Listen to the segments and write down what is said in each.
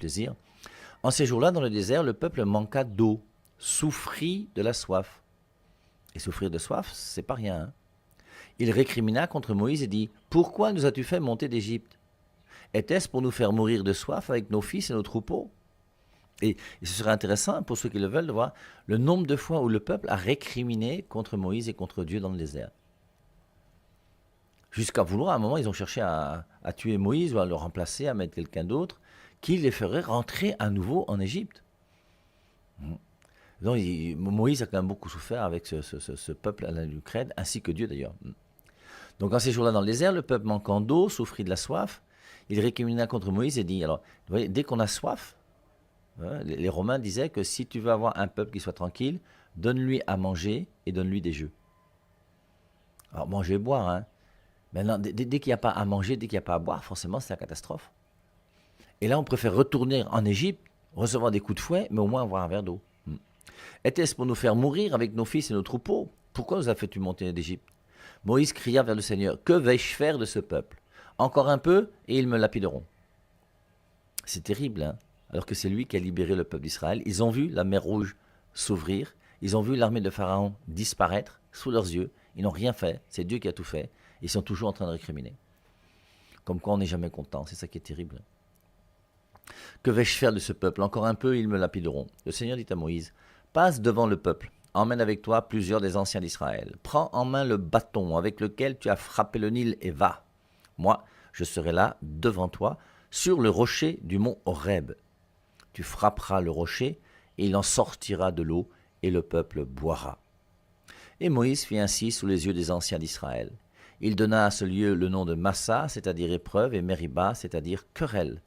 plaisir. En ces jours-là, dans le désert, le peuple manqua d'eau, souffrit de la soif. Et souffrir de soif, c'est pas rien. Hein. Il récrimina contre Moïse et dit, « Pourquoi nous as-tu fait monter d'Égypte? Était-ce pour nous faire mourir de soif avec nos fils et nos troupeaux ?» Et ce serait intéressant, pour ceux qui le veulent, de voir le nombre de fois où le peuple a récriminé contre Moïse et contre Dieu dans le désert. Jusqu'à vouloir, à un moment, ils ont cherché à tuer Moïse ou à le remplacer, à mettre quelqu'un d'autre, qui les ferait rentrer à nouveau en Égypte. Donc, Moïse a quand même beaucoup souffert avec ce peuple à l'Ukraine, ainsi que Dieu d'ailleurs. Donc, en ces jours-là dans le désert, le peuple manquant d'eau, souffrit de la soif. Il récrimina contre Moïse et dit, alors, vous voyez, dès qu'on a soif, les Romains disaient que si tu veux avoir un peuple qui soit tranquille, donne-lui à manger et donne-lui des jeux. Alors, manger et boire, hein. Maintenant, dès qu'il n'y a pas à manger, dès qu'il n'y a pas à boire, forcément, c'est la catastrophe. Et là, on préfère retourner en Égypte, recevoir des coups de fouet, mais au moins avoir un verre d'eau. Était-ce pour nous faire mourir avec nos fils et nos troupeaux? Pourquoi nous as-tu monter d'Égypte? Moïse cria vers le Seigneur, que vais-je faire de ce peuple? Encore un peu, et ils me lapideront. C'est terrible, hein? Alors que c'est lui qui a libéré le peuple d'Israël. Ils ont vu la mer Rouge s'ouvrir, ils ont vu l'armée de Pharaon disparaître sous leurs yeux, ils n'ont rien fait, c'est Dieu qui a tout fait. Ils sont toujours en train de récriminer. Comme quoi on n'est jamais content, c'est ça qui est terrible. Que vais-je faire de ce peuple? Encore un peu, ils me lapideront. Le Seigneur dit à Moïse, passe devant le peuple, emmène avec toi plusieurs des anciens d'Israël. Prends en main le bâton avec lequel tu as frappé le Nil et va. Moi, je serai là devant toi, sur le rocher du mont Horeb. Tu frapperas le rocher et il en sortira de l'eau et le peuple boira. Et Moïse fit ainsi sous les yeux des anciens d'Israël. Il donna à ce lieu le nom de Massa, c'est-à-dire épreuve, et Meriba, c'est-à-dire querelle,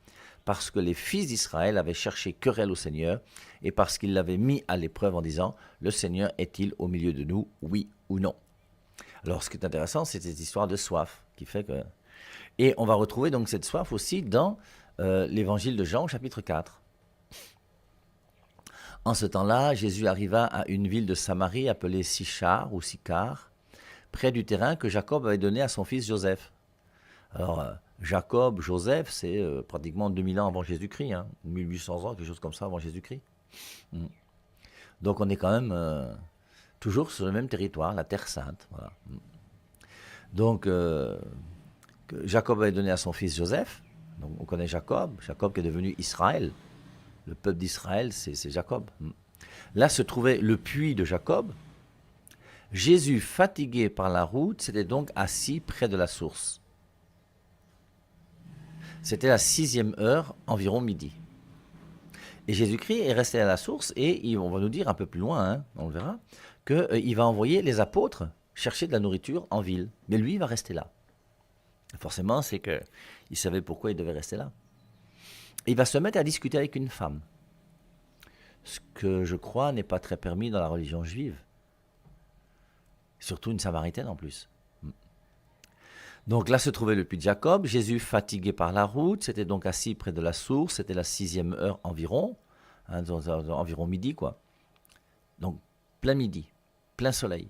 parce que les fils d'Israël avaient cherché querelle au Seigneur, et parce qu'ils l'avaient mis à l'épreuve en disant, le Seigneur est-il au milieu de nous, oui ou non? Alors ce qui est intéressant, c'est cette histoire de soif, qui fait que... Et on va retrouver donc cette soif aussi dans l'évangile de Jean, chapitre 4. En ce temps-là, Jésus arriva à une ville de Samarie appelée Sichar ou Sicar, près du terrain que Jacob avait donné à son fils Joseph. Alors, Jacob, Joseph, c'est pratiquement 2000 ans avant Jésus-Christ, hein, 1800 ans, quelque chose comme ça avant Jésus-Christ. Donc on est quand même toujours sur le même territoire, la Terre Sainte. Voilà. Donc, Jacob avait donné à son fils Joseph. Donc, on connaît Jacob qui est devenu Israël. Le peuple d'Israël, c'est Jacob. Là se trouvait le puits de Jacob. Jésus, fatigué par la route, s'était donc assis près de la source. C'était la 6e heure, environ midi. Et Jésus-Christ est resté à la source et on va nous dire un peu plus loin, hein, on le verra, qu'il va envoyer les apôtres chercher de la nourriture en ville. Mais lui, il va rester là. Forcément, c'est qu'il savait pourquoi il devait rester là. Et il va se mettre à discuter avec une femme. Ce que je crois n'est pas très permis dans la religion juive. Surtout une Samaritaine en plus. Donc là se trouvait le puits de Jacob. Jésus, fatigué par la route, s'était donc assis près de la source. C'était la 6e heure environ, hein, environ midi quoi. Donc plein midi, plein soleil.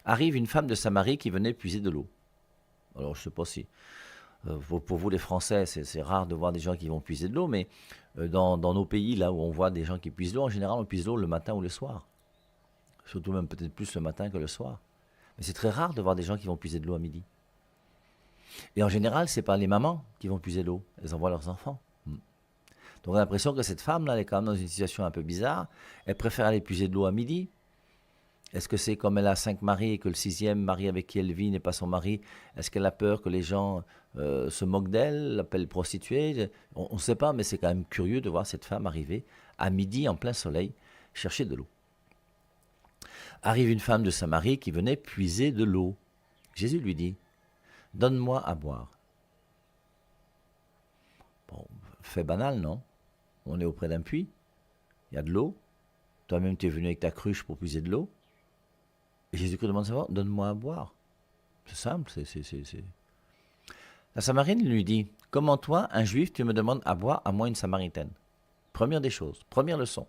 Arrive une femme de Samarie qui venait puiser de l'eau. Alors je ne sais pas si pour vous les Français c'est rare de voir des gens qui vont puiser de l'eau, mais dans nos pays là où on voit des gens qui puisent de l'eau, en général on puise de l'eau le matin ou le soir. Surtout même peut-être plus le matin que le soir. Mais c'est très rare de voir des gens qui vont puiser de l'eau à midi. Et en général, ce n'est pas les mamans qui vont puiser de l'eau. Elles envoient leurs enfants. Donc on a l'impression que cette femme-là, elle est quand même dans une situation un peu bizarre. Elle préfère aller puiser de l'eau à midi. Est-ce que c'est comme elle a 5 maris et que le 6e mari avec qui elle vit n'est pas son mari? Est-ce qu'elle a peur que les gens se moquent d'elle, l'appellent prostituée? On ne sait pas, mais c'est quand même curieux de voir cette femme arriver à midi en plein soleil chercher de l'eau. Arrive une femme de Samarie qui venait puiser de l'eau. Jésus lui dit, « Donne-moi à boire. » Bon, fait banal, non? On est auprès d'un puits, il y a de l'eau. Toi-même, tu es venu avec ta cruche pour puiser de l'eau. Et Jésus-Christ demande savoir, « Donne-moi à boire. » C'est simple, c'est... La Samaritaine lui dit, « Comment toi, un juif, tu me demandes à boire à moi une Samaritaine ?» Première des choses, première leçon.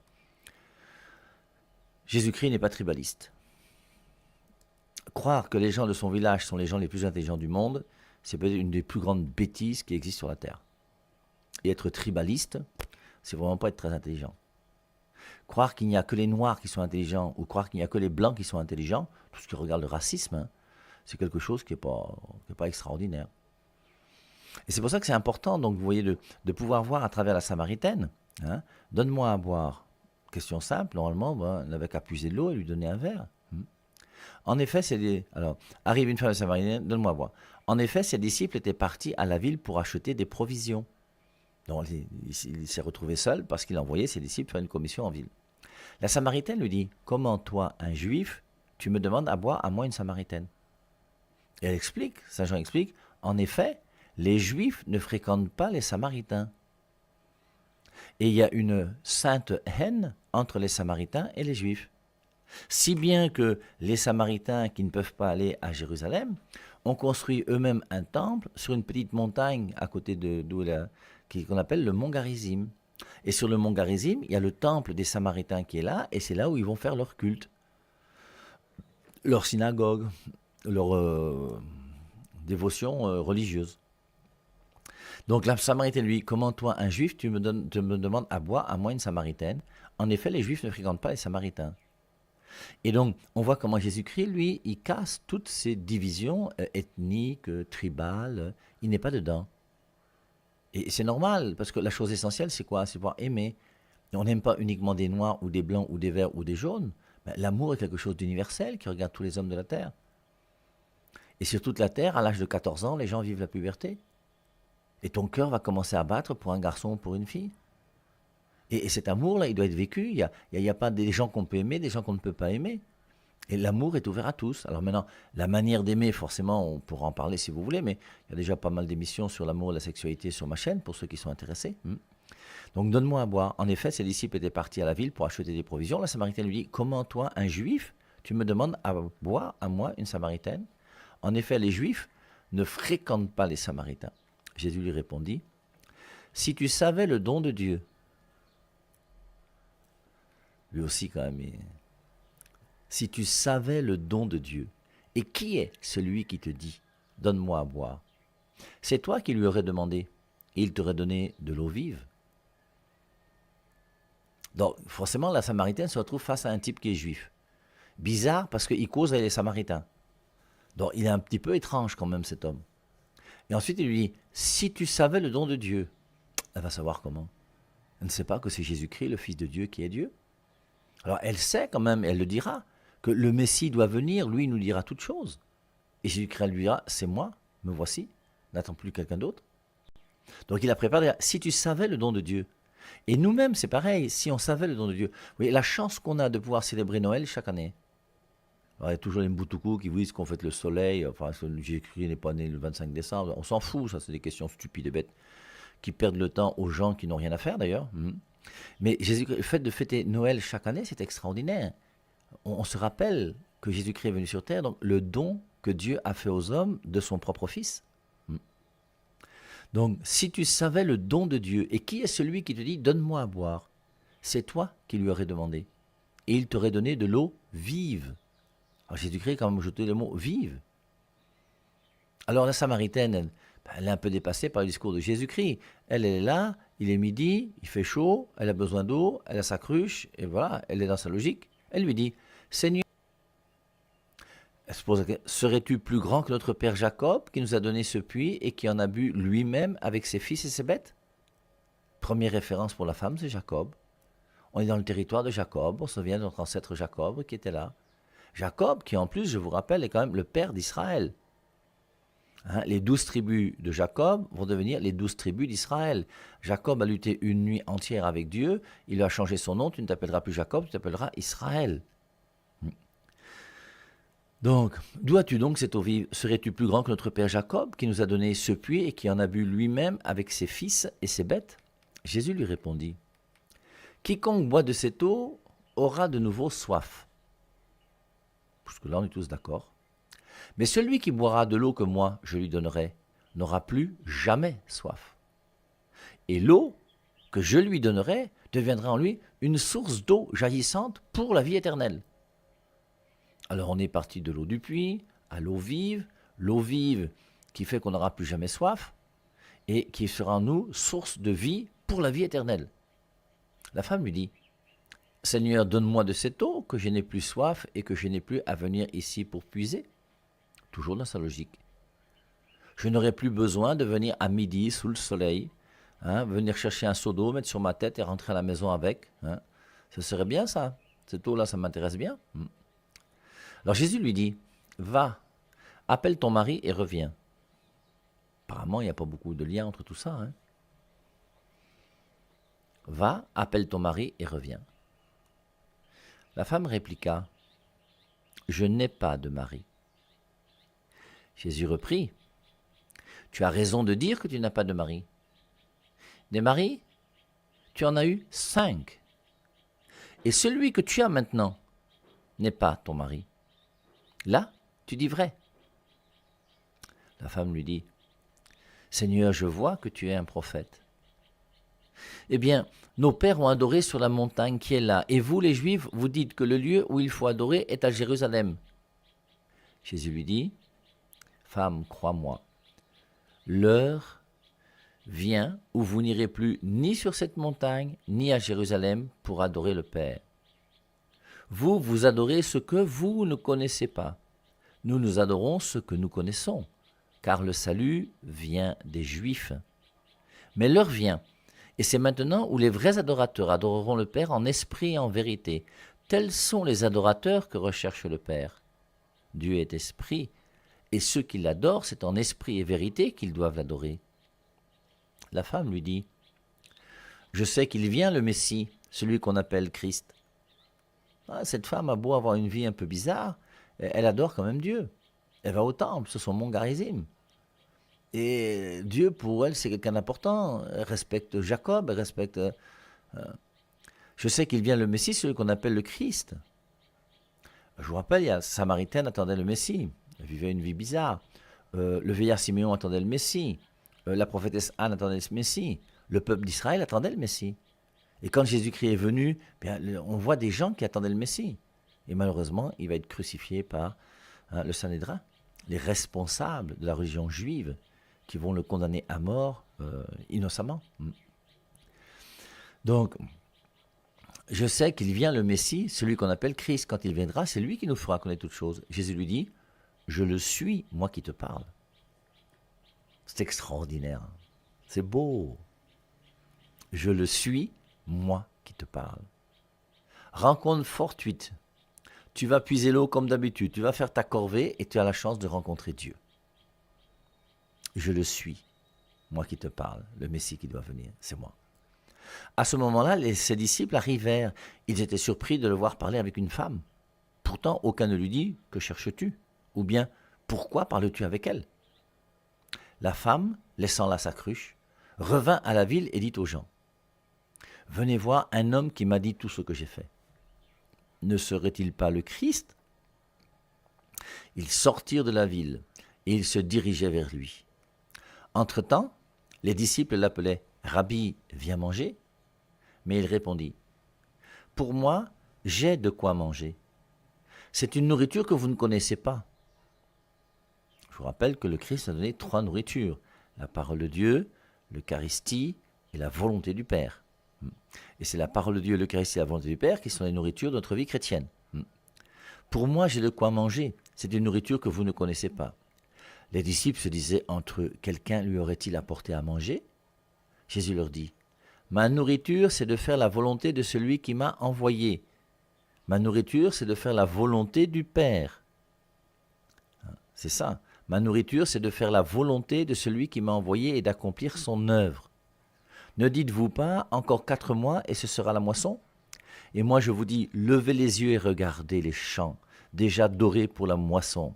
Jésus-Christ n'est pas tribaliste. Croire que les gens de son village sont les gens les plus intelligents du monde, c'est peut-être une des plus grandes bêtises qui existent sur la terre. et être tribaliste, c'est vraiment pas être très intelligent. Croire qu'il n'y a que les noirs qui sont intelligents ou croire qu'il n'y a que les blancs qui sont intelligents, tout ce qui regarde le racisme, hein, c'est quelque chose qui est pas extraordinaire. Et c'est pour ça que c'est important, donc vous voyez, de pouvoir voir à travers la Samaritaine. Hein, donne-moi à boire. Question simple, normalement, ben, elle n'avait qu'à puiser de l'eau et lui donner un verre. En effet, alors, arrive une femme samaritaine, donne-moi à boire. En effet, ses disciples étaient partis à la ville pour acheter des provisions. Donc, il s'est retrouvé seul parce qu'il a envoyé ses disciples faire une commission en ville. La Samaritaine lui dit, comment toi, un juif, tu me demandes à boire à moi une Samaritaine? Et elle explique, Saint Jean explique, en effet, les juifs ne fréquentent pas les Samaritains. Et il y a une sainte haine entre les Samaritains et les juifs. Si bien que les Samaritains qui ne peuvent pas aller à Jérusalem ont construit eux-mêmes un temple sur une petite montagne à côté qu'on appelle le mont Garizim. Et sur le mont Garizim, il y a le temple des Samaritains qui est là, et c'est là où ils vont faire leur culte, leur synagogue, leur dévotion religieuse. Donc la Samaritaine lui, comment toi, un juif, tu me demandes à boire à moi une Samaritaine? En effet, les juifs ne fréquentent pas les Samaritains. Et donc, on voit comment Jésus-Christ, lui, il casse toutes ces divisions ethniques, tribales, il n'est pas dedans. Et c'est normal, parce que la chose essentielle, c'est quoi? C'est pouvoir aimer. Et on n'aime pas uniquement des noirs ou des blancs ou des verts ou des jaunes. Ben, l'amour est quelque chose d'universel qui regarde tous les hommes de la terre. Et sur toute la terre, à l'âge de 14 ans, les gens vivent la puberté. Et ton cœur va commencer à battre pour un garçon ou pour une fille. Et cet amour-là, il doit être vécu. Il n'y a pas des gens qu'on peut aimer, des gens qu'on ne peut pas aimer. Et l'amour est ouvert à tous. Alors maintenant, la manière d'aimer, forcément, on pourra en parler si vous voulez, mais il y a déjà pas mal d'émissions sur l'amour et la sexualité sur ma chaîne, pour ceux qui sont intéressés. Donc donne-moi à boire. En effet, ses disciples étaient partis à la ville pour acheter des provisions. La Samaritaine lui dit, comment toi, un juif, tu me demandes à boire à moi, une Samaritaine? En effet, les juifs ne fréquentent pas les Samaritains. Jésus lui répondit, si tu savais le don de Dieu, lui aussi quand même, si tu savais le don de Dieu, et qui est celui qui te dit, donne-moi à boire? C'est toi qui lui aurais demandé, et il t'aurait donné de l'eau vive. Donc forcément, la Samaritaine se retrouve face à un type qui est juif. Bizarre parce qu'il cause avec les Samaritains. Donc il est un petit peu étrange quand même cet homme. Et ensuite il lui dit, si tu savais le don de Dieu, elle va savoir comment. Elle ne sait pas que c'est Jésus-Christ, le Fils de Dieu, qui est Dieu. Alors elle sait quand même, elle le dira, que le Messie doit venir, lui il nous dira toutes choses. Et Jésus-Christ lui dira, c'est moi, me voici, n'attends plus quelqu'un d'autre. Donc il a préparé, si tu savais le don de Dieu. Et nous-mêmes, c'est pareil, si on savait le don de Dieu. Vous voyez, la chance qu'on a de pouvoir célébrer Noël chaque année. Alors, il y a toujours les Mboutoukous qui vous disent qu'on fête le soleil, enfin Jésus-Christ n'est pas né le 25 décembre, on s'en fout, ça c'est des questions stupides et bêtes, qui perdent le temps aux gens qui n'ont rien à faire d'ailleurs. Mais le fait de fêter Noël chaque année, c'est extraordinaire. On se rappelle que Jésus-Christ est venu sur terre, donc le don que Dieu a fait aux hommes de son propre Fils. Donc, si tu savais le don de Dieu, et qui est celui qui te dit, donne-moi à boire, c'est toi qui lui aurais demandé. Et il t'aurait donné de l'eau vive. Alors Jésus-Christ a quand même ajouté le mot vive. Alors la Samaritaine, elle est un peu dépassée par le discours de Jésus-Christ. Elle est là, il est midi, il fait chaud, elle a besoin d'eau, elle a sa cruche, et voilà, elle est dans sa logique. Elle lui dit, Seigneur, serais-tu plus grand que notre père Jacob, qui nous a donné ce puits et qui en a bu lui-même avec ses fils et ses bêtes? Première référence pour la femme, c'est Jacob. On est dans le territoire de Jacob, on se souvient de notre ancêtre Jacob qui était là. Jacob, qui en plus, je vous rappelle, est quand même le père d'Israël. Hein, les 12 tribus de Jacob vont devenir les 12 tribus d'Israël. Jacob a lutté une nuit entière avec Dieu, il lui a changé son nom, tu ne t'appelleras plus Jacob, tu t'appelleras Israël. Donc, d'où as-tu donc cette eau vive? Serais-tu plus grand que notre père Jacob, qui nous a donné ce puits et qui en a bu lui-même avec ses fils et ses bêtes? Jésus lui répondit, quiconque boit de cette eau aura de nouveau soif. Parce que là, on est tous d'accord. Mais celui qui boira de l'eau que moi, je lui donnerai, n'aura plus jamais soif. Et l'eau que je lui donnerai deviendra en lui une source d'eau jaillissante pour la vie éternelle. Alors on est parti de l'eau du puits à l'eau vive qui fait qu'on n'aura plus jamais soif. et qui sera en nous source de vie pour la vie éternelle. La femme lui dit, Seigneur, donne-moi de cette eau, que je n'ai plus soif et que je n'ai plus à venir ici pour puiser. Toujours dans sa logique. Je n'aurai plus besoin de venir à midi sous le soleil, venir chercher un seau d'eau, mettre sur ma tête et rentrer à la maison avec. Ce serait bien ça. Cette eau-là, ça m'intéresse bien. Alors Jésus lui dit, va, appelle ton mari et reviens. Apparemment, il n'y a pas beaucoup de lien entre tout ça. Va, appelle ton mari et reviens. La femme répliqua, je n'ai pas de mari. Jésus reprit, tu as raison de dire que tu n'as pas de mari. Des maris, tu en as eu 5. Et celui que tu as maintenant n'est pas ton mari. Là, tu dis vrai. La femme lui dit, Seigneur, je vois que tu es un prophète. Eh bien, nos pères ont adoré sur la montagne qui est là, et vous, les Juifs, vous dites que le lieu où il faut adorer est à Jérusalem. Jésus lui dit, femme, crois-moi, l'heure vient où vous n'irez plus ni sur cette montagne, ni à Jérusalem pour adorer le Père. Vous, vous adorez ce que vous ne connaissez pas. Nous, nous adorons ce que nous connaissons, car le salut vient des Juifs. Mais l'heure vient, et c'est maintenant où les vrais adorateurs adoreront le Père en esprit et en vérité. Tels sont les adorateurs que recherche le Père. Dieu est esprit, et ceux qui l'adorent, c'est en esprit et vérité qu'ils doivent l'adorer. La femme lui dit, je sais qu'il vient le Messie, celui qu'on appelle Christ. Cette femme a beau avoir une vie un peu bizarre, elle adore quand même Dieu. Elle va au temple, sur son mont Garizim. Et Dieu, pour elle, c'est quelqu'un d'important. Elle respecte Jacob, elle respecte... Je sais qu'il vient le Messie, celui qu'on appelle le Christ. Je vous rappelle, il y a la Samaritaine attendait le Messie. Elle vivait une vie bizarre. Le vieillard Siméon attendait le Messie. La prophétesse Anne attendait le Messie. Le peuple d'Israël attendait le Messie. Et quand Jésus-Christ est venu, on voit des gens qui attendaient le Messie. Et malheureusement, il va être crucifié par le Sanhédrin, les responsables de la religion juive, qui vont le condamner à mort innocemment. Donc, je sais qu'il vient le Messie, celui qu'on appelle Christ. Quand il viendra, c'est lui qui nous fera connaître toutes choses. Jésus lui dit, je le suis, moi qui te parle. C'est extraordinaire. C'est beau. Je le suis, moi qui te parle. Rencontre fortuite. Tu vas puiser l'eau comme d'habitude. Tu vas faire ta corvée et tu as la chance de rencontrer Dieu. Je le suis, moi qui te parle. Le Messie qui doit venir, c'est moi. À ce moment-là, ses disciples arrivèrent. Ils étaient surpris de le voir parler avec une femme. Pourtant, aucun ne lui dit « Que cherches-tu » ou bien « Pourquoi parles-tu avec elle ?» La femme, laissant là sa cruche, revint à la ville et dit aux gens « Venez voir un homme qui m'a dit tout ce que j'ai fait. Ne serait-il pas le Christ ?» Ils sortirent de la ville et ils se dirigeaient vers lui. Entre-temps, les disciples l'appelaient « Rabbi, viens manger ?» Mais il répondit « Pour moi, j'ai de quoi manger. C'est une nourriture que vous ne connaissez pas. » Je vous rappelle que le Christ a donné 3 nourritures, la parole de Dieu, l'Eucharistie et la volonté du Père. Et c'est la parole de Dieu, l'Eucharistie et la volonté du Père qui sont les nourritures de notre vie chrétienne. Pour moi, j'ai de quoi manger. C'est une nourriture que vous ne connaissez pas. Les disciples se disaient entre eux, quelqu'un lui aurait-il apporté à manger? Jésus leur dit, ma nourriture, c'est de faire la volonté de celui qui m'a envoyé. Ma nourriture, c'est de faire la volonté du Père. C'est ça. Ma nourriture, c'est de faire la volonté de celui qui m'a envoyé et d'accomplir son œuvre. Ne dites-vous pas, encore 4 mois et ce sera la moisson? Et moi je vous dis, levez les yeux et regardez les champs, déjà dorés pour la moisson.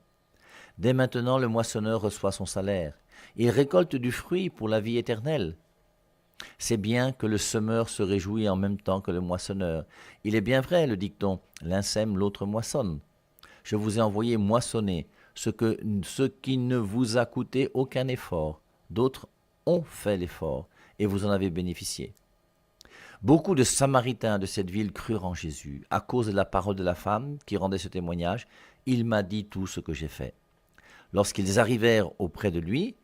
Dès maintenant le moissonneur reçoit son salaire. Il récolte du fruit pour la vie éternelle. C'est bien que le semeur se réjouit en même temps que le moissonneur. Il est bien vrai, le dicton, l'un sème, l'autre moissonne. Je vous ai envoyé moissonner ce qui ne vous a coûté aucun effort. D'autres ont fait l'effort et vous en avez bénéficié. Beaucoup de Samaritains de cette ville crurent en Jésus à cause de la parole de la femme qui rendait ce témoignage. Il m'a dit tout ce que j'ai fait. Lorsqu'ils arrivèrent auprès de lui,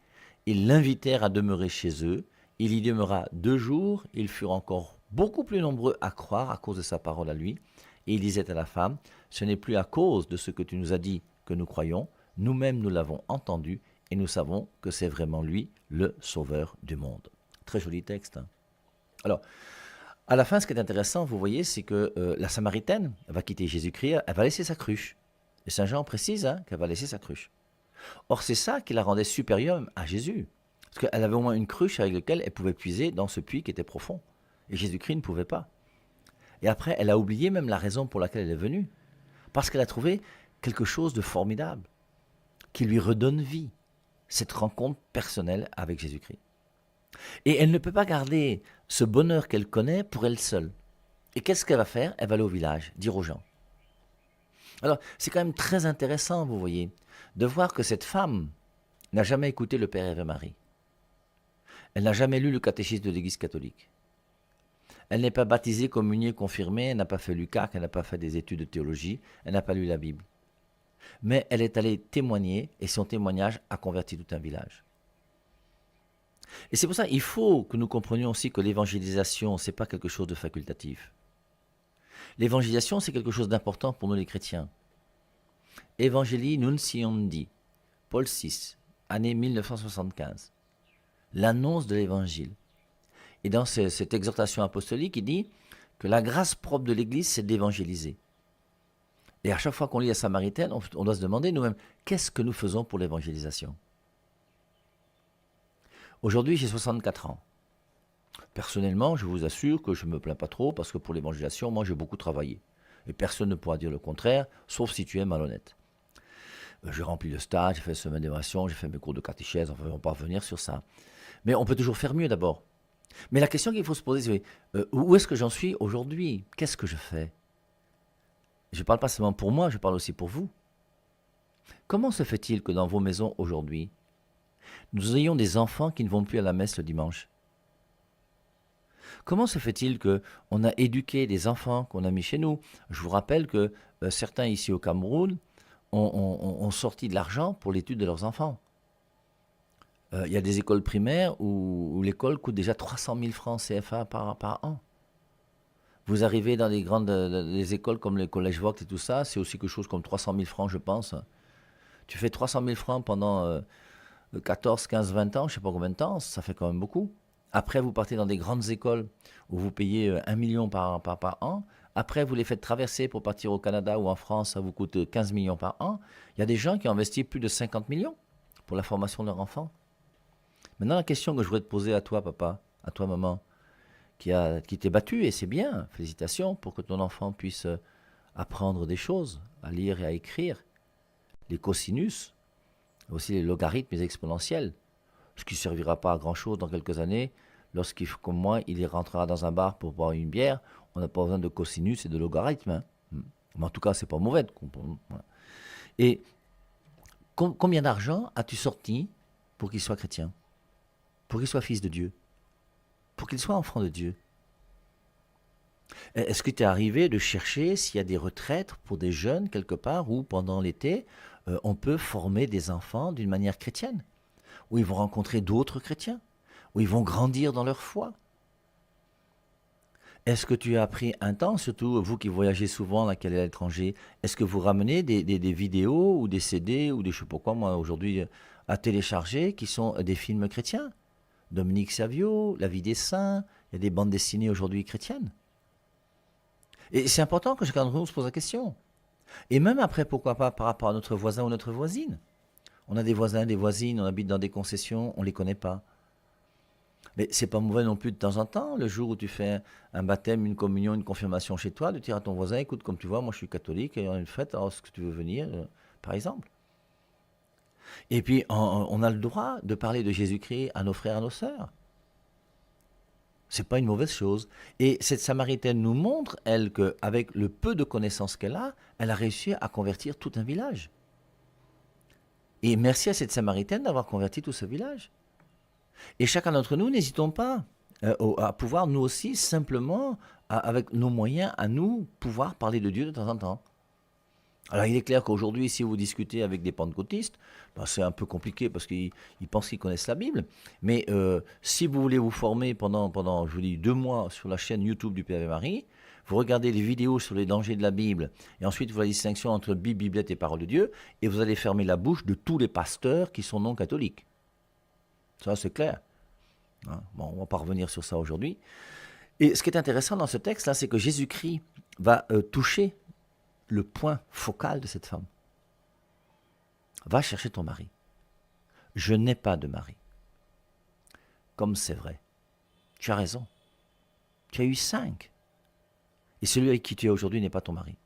Ils l'invitèrent à demeurer chez eux. Il y demeura 2 jours. Ils furent encore beaucoup plus nombreux à croire à cause de sa parole à lui. Et il disait à la femme, ce n'est plus à cause de ce que tu nous as dit que nous croyons. Nous-mêmes, nous l'avons entendu et nous savons que c'est vraiment lui, le sauveur du monde. Très joli texte. Hein. Alors, à la fin, ce qui est intéressant, vous voyez, c'est que la Samaritaine va quitter Jésus-Christ, elle va laisser sa cruche. Et Saint Jean précise qu'elle va laisser sa cruche. Or, c'est ça qui la rendait supérieure à Jésus. Parce qu'elle avait au moins une cruche avec laquelle elle pouvait puiser dans ce puits qui était profond. Et Jésus-Christ ne pouvait pas. Et après, elle a oublié même la raison pour laquelle elle est venue. Parce qu'elle a trouvé quelque chose de formidable, qui lui redonne vie. Cette rencontre personnelle avec Jésus-Christ. Et elle ne peut pas garder ce bonheur qu'elle connaît pour elle seule. Et qu'est-ce qu'elle va faire? Elle va aller au village, dire aux gens. Alors, c'est quand même très intéressant, vous voyez, de voir que cette femme n'a jamais écouté le Père et Marie. Elle n'a jamais lu le catéchisme de l'Église catholique. Elle n'est pas baptisée, communiée, confirmée, elle n'a pas fait l'UCAC, elle n'a pas fait des études de théologie, elle n'a pas lu la Bible. Mais elle est allée témoigner et son témoignage a converti tout un village. Et c'est pour ça qu'il faut que nous comprenions aussi que l'évangélisation, ce n'est pas quelque chose de facultatif. L'évangélisation, c'est quelque chose d'important pour nous les chrétiens. Evangelii Nunciandi, Paul VI, année 1975. L'annonce de l'évangile. Et dans cette exhortation apostolique, il dit que la grâce propre de l'Église, c'est d'évangéliser. Et à chaque fois qu'on lit la Samaritaine, on doit se demander nous-mêmes, qu'est-ce que nous faisons pour l'évangélisation? Aujourd'hui, j'ai 64 ans. Personnellement, je vous assure que je ne me plains pas trop parce que pour l'évangélisation, moi, j'ai beaucoup travaillé. Et personne ne pourra dire le contraire, sauf si tu es malhonnête. J'ai rempli le stage, j'ai fait semaine d'évaluation, j'ai fait mes cours de catéchèse, enfin, on ne va pas revenir sur ça. Mais on peut toujours faire mieux d'abord. Mais la question qu'il faut se poser, c'est où est-ce que j'en suis aujourd'hui? Qu'est-ce que je fais? Je ne parle pas seulement pour moi, je parle aussi pour vous. Comment se fait-il que dans vos maisons aujourd'hui, nous ayons des enfants qui ne vont plus à la messe le dimanche? Comment se fait-il qu'on a éduqué des enfants qu'on a mis chez nous? Je vous rappelle que certains ici au Cameroun ont sorti de l'argent pour l'étude de leurs enfants. Il y a des écoles primaires où l'école coûte déjà 300 000 francs CFA par an. Vous arrivez dans des grandes des écoles comme le collège Vogt et tout ça, c'est aussi quelque chose comme 300 000 francs, je pense. Tu fais 300 000 francs pendant 14, 15, 20 ans, je ne sais pas combien de temps, ça fait quand même beaucoup. Après, vous partez dans des grandes écoles où vous payez 1 million par an. Après, vous les faites traverser pour partir au Canada ou en France, ça vous coûte 15 millions par an. Il y a des gens qui ont investi plus de 50 millions pour la formation de leurs enfants. Maintenant, la question que je voudrais te poser à toi, papa, à toi, maman, qui t'est battu, et c'est bien, félicitations, pour que ton enfant puisse apprendre des choses, à lire et à écrire, les cosinus, aussi les logarithmes, les exponentiels, ce qui ne servira pas à grand-chose dans quelques années, lorsqu'il, comme moi, il y rentrera dans un bar pour boire une bière, on n'a pas besoin de cosinus et de logarithmes. Hein. Mais en tout cas, c'est pas mauvais. Voilà. Et combien d'argent as-tu sorti pour qu'il soit chrétien? Pour qu'il soit fils de Dieu? Pour qu'il soit enfant de Dieu? Est-ce que tu es arrivé de chercher s'il y a des retraites pour des jeunes quelque part où pendant l'été, on peut former des enfants d'une manière chrétienne, où ils vont rencontrer d'autres chrétiens, où ils vont grandir dans leur foi? Est-ce que tu as pris un temps, surtout vous qui voyagez souvent là, qui allez à l'étranger, est-ce que vous ramenez des vidéos ou des CD ou des je ne sais pas quoi, moi aujourd'hui, à télécharger qui sont des films chrétiens? Dominique Savio, La vie des saints, il y a des bandes dessinées aujourd'hui chrétiennes. Et c'est important que chacun d'entre nous se pose la question. Et même après, pourquoi pas par rapport à notre voisin ou notre voisine. On a des voisins, des voisines, on habite dans des concessions, on ne les connaît pas. Mais c'est pas mauvais non plus de temps en temps, le jour où tu fais un baptême, une communion, une confirmation chez toi, de dire à ton voisin, écoute, comme tu vois, moi je suis catholique, et on a une fête, alors est-ce que tu veux venir, par exemple? Et puis, on a le droit de parler de Jésus-Christ à nos frères et à nos sœurs. C'est pas une mauvaise chose. Et cette Samaritaine nous montre, elle, qu'avec le peu de connaissances qu'elle a réussi à convertir tout un village. Et merci à cette Samaritaine d'avoir converti tout ce village. Et chacun d'entre nous, n'hésitons pas à pouvoir, nous aussi, simplement, avec nos moyens, à nous, pouvoir parler de Dieu de temps en temps. Alors il est clair qu'aujourd'hui, si vous discutez avec des pentecôtistes, ben, c'est un peu compliqué parce qu'ils pensent qu'ils connaissent la Bible. Mais si vous voulez vous former pendant, je vous dis, 2 mois sur la chaîne YouTube du Père et Marie, vous regardez les vidéos sur les dangers de la Bible, et ensuite vous faites la distinction entre Bible, Biblette et Parole de Dieu, et vous allez fermer la bouche de tous les pasteurs qui sont non catholiques. Ça, c'est clair. Hein. Bon, on ne va pas revenir sur ça aujourd'hui. Et ce qui est intéressant dans ce texte-là, c'est que Jésus-Christ va toucher le point focal de cette femme. Va chercher ton mari. Je n'ai pas de mari. Comme c'est vrai. Tu as raison. Tu as eu 5. Et celui avec qui tu es aujourd'hui n'est pas ton mari.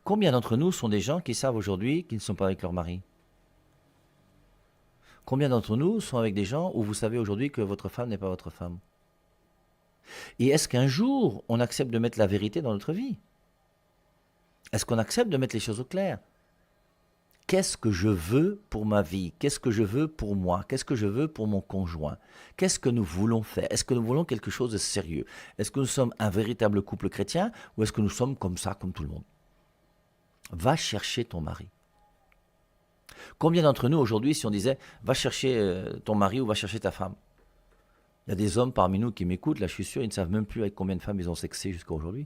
Combien d'entre nous sont des gens qui savent aujourd'hui qu'ils ne sont pas avec leur mari? Combien d'entre nous sont avec des gens où vous savez aujourd'hui que votre femme n'est pas votre femme? Et est-ce qu'un jour, on accepte de mettre la vérité dans notre vie? Est-ce qu'on accepte de mettre les choses au clair? Qu'est-ce que je veux pour ma vie? Qu'est-ce que je veux pour moi? Qu'est-ce que je veux pour mon conjoint? Qu'est-ce que nous voulons faire? Est-ce que nous voulons quelque chose de sérieux? Est-ce que nous sommes un véritable couple chrétien ou est-ce que nous sommes comme ça, comme tout le monde? Va chercher ton mari. Combien d'entre nous aujourd'hui, si on disait va chercher ton mari ou va chercher ta femme? Il y a des hommes parmi nous qui m'écoutent, là je suis sûr, ils ne savent même plus avec combien de femmes ils ont sexé jusqu'à aujourd'hui.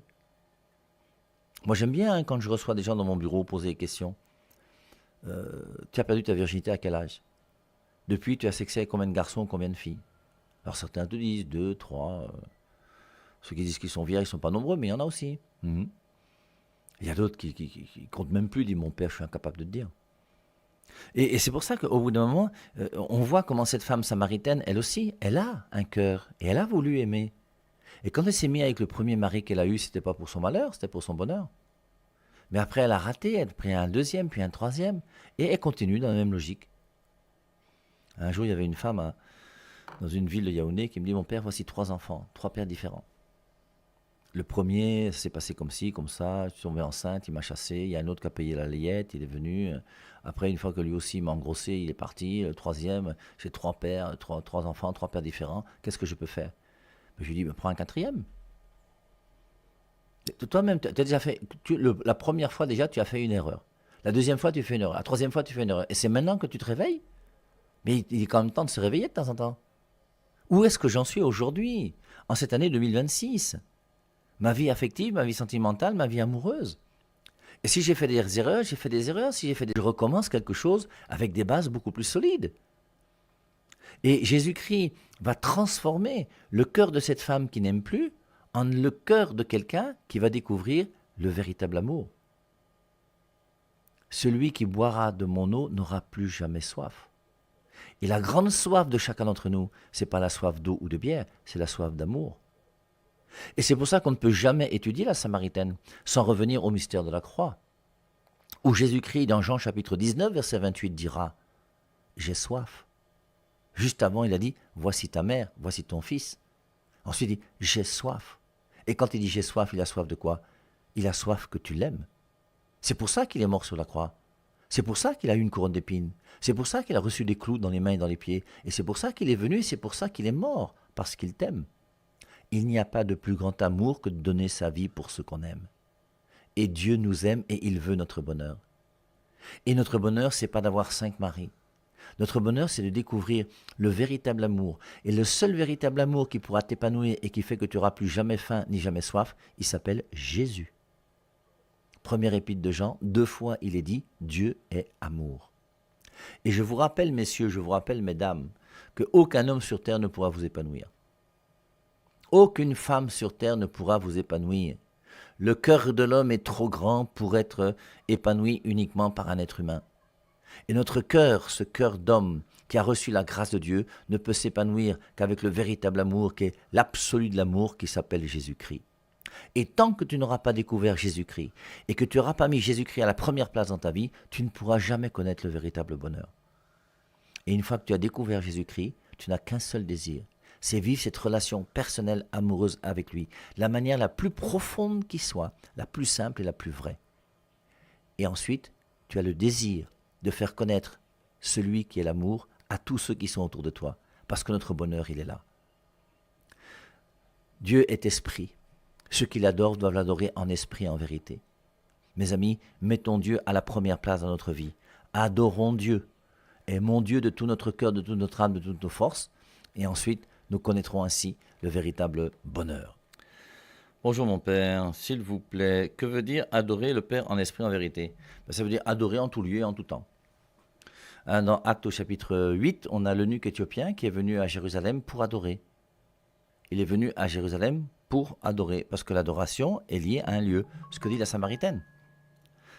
Moi j'aime bien quand je reçois des gens dans mon bureau poser des questions. Tu as perdu ta virginité à quel âge? Depuis, tu as sexé avec combien de garçons, combien de filles? Alors certains te disent 2, 3. Ceux qui disent qu'ils sont vierges, ils ne sont pas nombreux, mais il y en a aussi. Il y a d'autres qui comptent même plus, disent mon père, je suis incapable de te dire. Et c'est pour ça qu'au bout d'un moment, on voit comment cette femme samaritaine, elle aussi, elle a un cœur et elle a voulu aimer. Et quand elle s'est mise avec le premier mari qu'elle a eu, c'était pas pour son malheur, c'était pour son bonheur. Mais après, elle a raté, elle a pris un deuxième, puis un troisième, et elle continue dans la même logique. Un jour, il y avait une femme dans une ville de Yaoundé qui me dit, mon père, voici 3 enfants, 3 pères différents. Le premier, ça s'est passé comme ci, comme ça, je suis tombé enceinte, il m'a chassé, il y a un autre qui a payé la layette, il est venu. Après, une fois que lui aussi m'a engrossé, il est parti. Le troisième, j'ai 3 pères, 3 enfants, 3 pères différents, qu'est-ce que je peux faire? Je lui dis, prends un quatrième. Toi-même, tu as déjà fait, la première fois déjà, tu as fait une erreur. La deuxième fois, tu fais une erreur. La troisième fois, tu fais une erreur. Et c'est maintenant que tu te réveilles. Mais il est quand même temps de se réveiller de temps en temps. Où est-ce que j'en suis aujourd'hui, en cette année 2026? Ma vie affective, ma vie sentimentale, ma vie amoureuse. Et si j'ai fait des erreurs, j'ai fait des erreurs. Si j'ai fait des... Je recommence quelque chose avec des bases beaucoup plus solides. Et Jésus-Christ va transformer le cœur de cette femme qui n'aime plus en le cœur de quelqu'un qui va découvrir le véritable amour. Celui qui boira de mon eau n'aura plus jamais soif. Et la grande soif de chacun d'entre nous, ce n'est pas la soif d'eau ou de bière, c'est la soif d'amour. Et c'est pour ça qu'on ne peut jamais étudier la Samaritaine sans revenir au mystère de la croix, où Jésus-Christ, dans Jean chapitre 19, verset 28, dira « J'ai soif ». Juste avant, il a dit « Voici ta mère, voici ton fils ». Ensuite, il dit « J'ai soif ». Et quand il dit « J'ai soif », il a soif de quoi? Il a soif que tu l'aimes. C'est pour ça qu'il est mort sur la croix. C'est pour ça qu'il a eu une couronne d'épines. C'est pour ça qu'il a reçu des clous dans les mains et dans les pieds. Et c'est pour ça qu'il est venu et c'est pour ça qu'il est mort, parce qu'il t'aime. Il n'y a pas de plus grand amour que de donner sa vie pour ce qu'on aime. Et Dieu nous aime et il veut notre bonheur. Et notre bonheur, c'est pas d'avoir 5 maris. Notre bonheur, c'est de découvrir le véritable amour. Et le seul véritable amour qui pourra t'épanouir et qui fait que tu n'auras plus jamais faim ni jamais soif, il s'appelle Jésus. Première épître de Jean, 2 fois il est dit « Dieu est amour ». Et je vous rappelle, messieurs, je vous rappelle, mesdames, qu'aucun homme sur terre ne pourra vous épanouir. Aucune femme sur terre ne pourra vous épanouir. Le cœur de l'homme est trop grand pour être épanoui uniquement par un être humain. Et notre cœur, ce cœur d'homme qui a reçu la grâce de Dieu, ne peut s'épanouir qu'avec le véritable amour qui est l'absolu de l'amour qui s'appelle Jésus-Christ. Et tant que tu n'auras pas découvert Jésus-Christ et que tu n'auras pas mis Jésus-Christ à la première place dans ta vie, tu ne pourras jamais connaître le véritable bonheur. Et une fois que tu as découvert Jésus-Christ, tu n'as qu'un seul désir, c'est vivre cette relation personnelle, amoureuse avec lui, la manière la plus profonde qui soit, la plus simple et la plus vraie. Et ensuite, tu as le désir de faire connaître celui qui est l'amour à tous ceux qui sont autour de toi, parce que notre bonheur, il est là. Dieu est esprit. Ceux qui l'adorent doivent l'adorer en esprit et en vérité. Mes amis, mettons Dieu à la première place dans notre vie. Adorons Dieu. Aimons Dieu de tout notre cœur, de toute notre âme, de toutes nos forces. Et ensuite, nous connaîtrons ainsi le véritable bonheur. Bonjour mon Père, s'il vous plaît, que veut dire adorer le Père en esprit en vérité? Ça veut dire adorer en tout lieu et en tout temps. Dans Actes au chapitre 8, on a l'eunuque éthiopien qui est venu à Jérusalem pour adorer. Il est venu à Jérusalem pour adorer, parce que l'adoration est liée à un lieu, ce que dit la Samaritaine.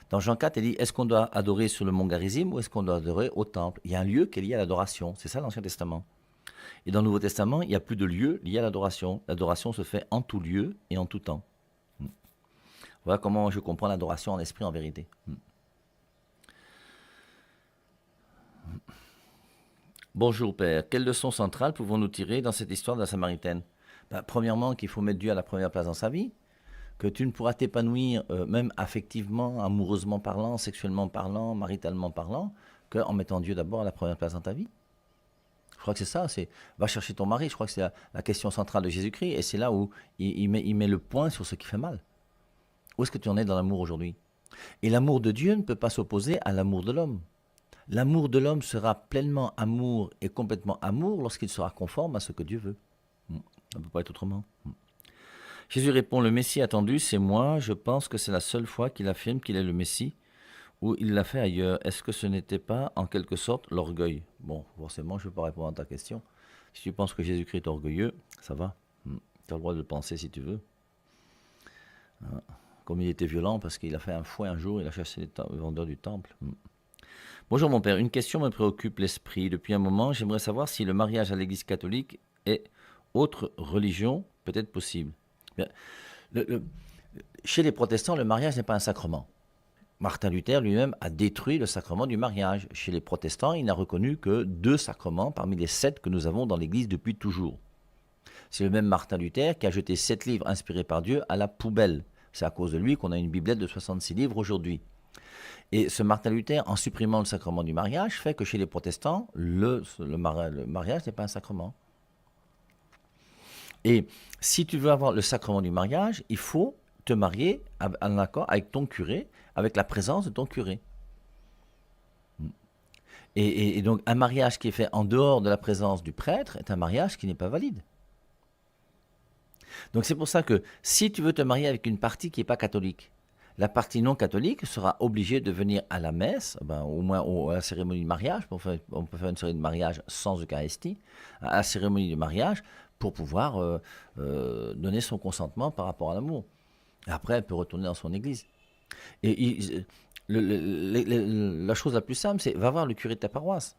Dans Jean 4, il dit, est-ce qu'on doit adorer sur le mont Garizim ou est-ce qu'on doit adorer au temple? Il y a un lieu qui est lié à l'adoration, c'est ça l'Ancien Testament. Et dans le Nouveau Testament, il n'y a plus de lieu lié à l'adoration. L'adoration se fait en tout lieu et en tout temps. Voilà comment je comprends l'adoration en esprit en vérité. Bonjour Père, quelle leçon centrale pouvons-nous tirer dans cette histoire de la Samaritaine? Premièrement, qu'il faut mettre Dieu à la première place dans sa vie, que tu ne pourras t'épanouir même affectivement, amoureusement parlant, sexuellement parlant, maritalement parlant, qu'en mettant Dieu d'abord à la première place dans ta vie. Je crois que c'est ça, c'est va chercher ton mari, je crois que c'est la question centrale de Jésus-Christ, et c'est là où il met le point sur ce qui fait mal. Où est-ce que tu en es dans l'amour aujourd'hui? Et l'amour de Dieu ne peut pas s'opposer à l'amour de l'homme. L'amour de l'homme sera pleinement amour et complètement amour lorsqu'il sera conforme à ce que Dieu veut. Ça ne peut pas être autrement. Jésus répond, le Messie attendu, c'est moi. Je pense que c'est la seule fois qu'il affirme qu'il est le Messie, ou il l'a fait ailleurs. Est-ce que ce n'était pas, en quelque sorte, l'orgueil? Bon, forcément, je ne vais pas répondre à ta question. Si tu penses que Jésus-Christ est orgueilleux, ça va. Tu as le droit de le penser si tu veux. Comme il était violent parce qu'il a fait un fouet un jour, il a chassé les vendeurs du temple. Bonjour mon Père, une question me préoccupe l'esprit. Depuis un moment, j'aimerais savoir si le mariage à l'Église catholique et autre religion peut être possible. Bien, chez les protestants, le mariage n'est pas un sacrement. Martin Luther lui-même a détruit le sacrement du mariage. Chez les protestants, il n'a reconnu que 2 sacrements parmi les 7 que nous avons dans l'Église depuis toujours. C'est le même Martin Luther qui a jeté 7 livres inspirés par Dieu à la poubelle. C'est à cause de lui qu'on a une biblette de 66 livres aujourd'hui. Et ce Martin Luther, en supprimant le sacrement du mariage, fait que chez les protestants, le mariage n'est pas un sacrement. Et si tu veux avoir le sacrement du mariage, il faut te marier en accord avec ton curé, avec la présence de ton curé. Et donc un mariage qui est fait en dehors de la présence du prêtre est un mariage qui n'est pas valide. Donc c'est pour ça que si tu veux te marier avec une partie qui n'est pas catholique, la partie non catholique sera obligée de venir à la messe, au moins à la cérémonie de mariage. On peut faire une cérémonie de mariage sans Eucharistie, à la cérémonie de mariage pour pouvoir donner son consentement par rapport à l'amour. Après, elle peut retourner dans son église. Et la chose la plus simple, c'est va voir le curé de ta paroisse.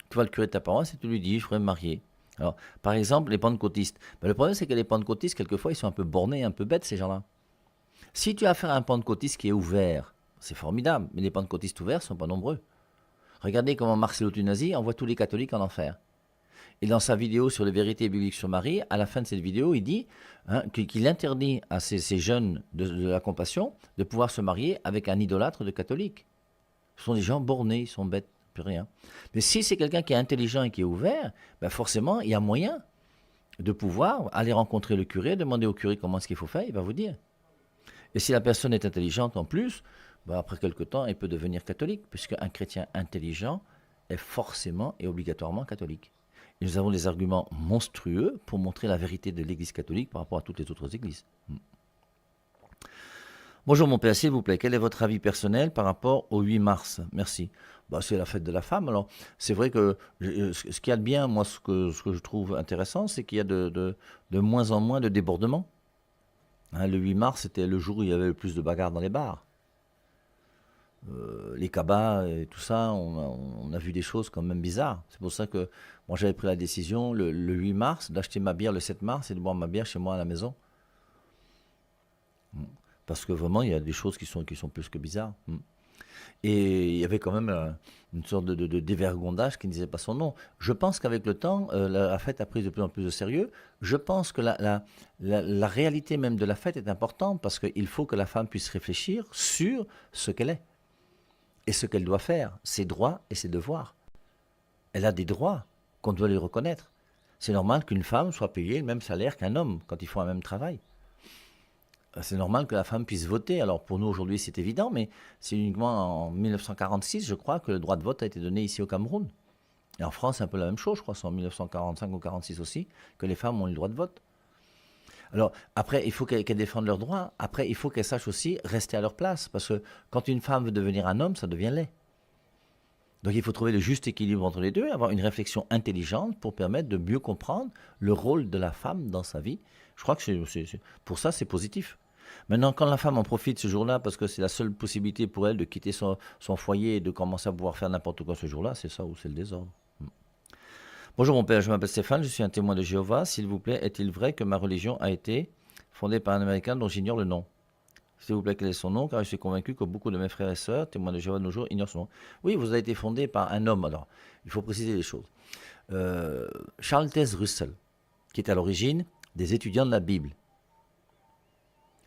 Tu vois le curé de ta paroisse et tu lui dis, je voudrais me marier. Alors, par exemple, les pentecôtistes. Le problème, c'est que les pentecôtistes, quelquefois, ils sont un peu bornés, un peu bêtes, ces gens-là. Si tu as affaire à un pentecôtiste qui est ouvert, c'est formidable, mais les pentecôtistes ouverts ne sont pas nombreux. Regardez comment Marcelo Tunasi envoie tous les catholiques en enfer. Et dans sa vidéo sur les vérités bibliques sur Marie, à la fin de cette vidéo, il dit qu'il interdit à ces jeunes de la compassion de pouvoir se marier avec un idolâtre de catholique. Ce sont des gens bornés, ils sont bêtes, plus rien. Mais si c'est quelqu'un qui est intelligent et qui est ouvert, forcément, il y a moyen de pouvoir aller rencontrer le curé, demander au curé comment est-ce qu'il faut faire, il va vous dire. Et si la personne est intelligente en plus, après quelque temps, elle peut devenir catholique, puisqu'un chrétien intelligent est forcément et obligatoirement catholique. Et nous avons des arguments monstrueux pour montrer la vérité de l'Église catholique par rapport à toutes les autres églises. Bonjour mon père, s'il vous plaît, quel est votre avis personnel par rapport au 8 mars? Merci. C'est la fête de la femme. Alors, c'est vrai que ce qu'il y a de bien, moi, ce que je trouve intéressant, c'est qu'il y a de moins en moins de débordements. Le 8 mars, c'était le jour où il y avait le plus de bagarres dans les bars. Les cabas et tout ça, on a vu des choses quand même bizarres. C'est pour ça que moi j'avais pris la décision le 8 mars d'acheter ma bière le 7 mars et de boire ma bière chez moi à la maison. Parce que vraiment, il y a des choses qui sont plus que bizarres. Et il y avait quand même une sorte de dévergondage qui ne disait pas son nom. Je pense qu'avec le temps, la fête a pris de plus en plus de sérieux. Je pense que la réalité même de la fête est importante parce qu'il faut que la femme puisse réfléchir sur ce qu'elle est et ce qu'elle doit faire, ses droits et ses devoirs. Elle a des droits qu'on doit lui reconnaître. C'est normal qu'une femme soit payée le même salaire qu'un homme quand ils font un même travail. C'est normal que la femme puisse voter. Alors pour nous aujourd'hui c'est évident, mais c'est uniquement en 1946, je crois, que le droit de vote a été donné ici au Cameroun. Et en France c'est un peu la même chose, je crois, c'est en 1945 ou 46 aussi, que les femmes ont eu le droit de vote. Alors après, il faut qu'elles défendent leurs droits. Après, il faut qu'elles sachent aussi rester à leur place. Parce que quand une femme veut devenir un homme, ça devient laid. Donc il faut trouver le juste équilibre entre les deux, et avoir une réflexion intelligente pour permettre de mieux comprendre le rôle de la femme dans sa vie. Je crois que pour ça, c'est positif. Maintenant, quand la femme en profite ce jour-là, parce que c'est la seule possibilité pour elle de quitter son foyer et de commencer à pouvoir faire n'importe quoi ce jour-là, c'est ça où c'est le désordre. Bonjour mon père, je m'appelle Stéphane, je suis un témoin de Jéhovah. S'il vous plaît, est-il vrai que ma religion a été fondée par un Américain dont j'ignore le nom? S'il vous plaît, quel est son nom? Car je suis convaincu que beaucoup de mes frères et sœurs, témoins de Jéhovah de nos jours, ignorent son nom. Oui, vous avez été fondé par un homme. Alors, il faut préciser les choses. Charles Taze Russell, qui est à l'origine des étudiants de la Bible.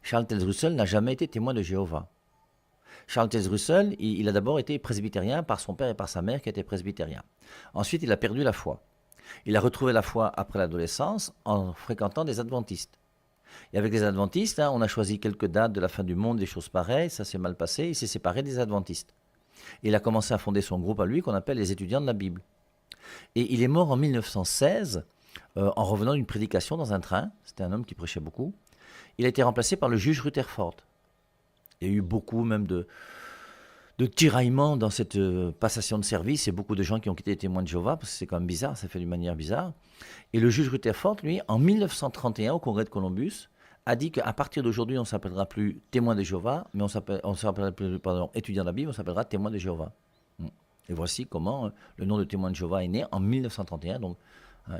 Charles Taze Russell n'a jamais été témoin de Jéhovah. Charles Taze Russell, il a d'abord été presbytérien par son père et par sa mère qui étaient presbytériens. Ensuite, il a perdu la foi. Il a retrouvé la foi après l'adolescence en fréquentant des adventistes. Et avec les adventistes, on a choisi quelques dates de la fin du monde, des choses pareilles, ça s'est mal passé, il s'est séparé des adventistes. Et il a commencé à fonder son groupe à lui qu'on appelle les étudiants de la Bible. Et il est mort en 1916 en revenant d'une prédication dans un train, c'était un homme qui prêchait beaucoup. Il a été remplacé par le juge Rutherford. Il y a eu beaucoup même de tiraillements dans cette passation de service et beaucoup de gens qui ont quitté les témoins de Jéhovah parce que c'est quand même bizarre, ça fait d'une manière bizarre. Et le juge Rutherford, lui, en 1931 au congrès de Columbus, a dit qu'à partir d'aujourd'hui, on ne s'appellera plus témoin de Jéhovah, mais on s'appellera plus, étudiant de la Bible, on s'appellera témoin de Jéhovah. Et voici comment le nom de témoin de Jéhovah est né en 1931, donc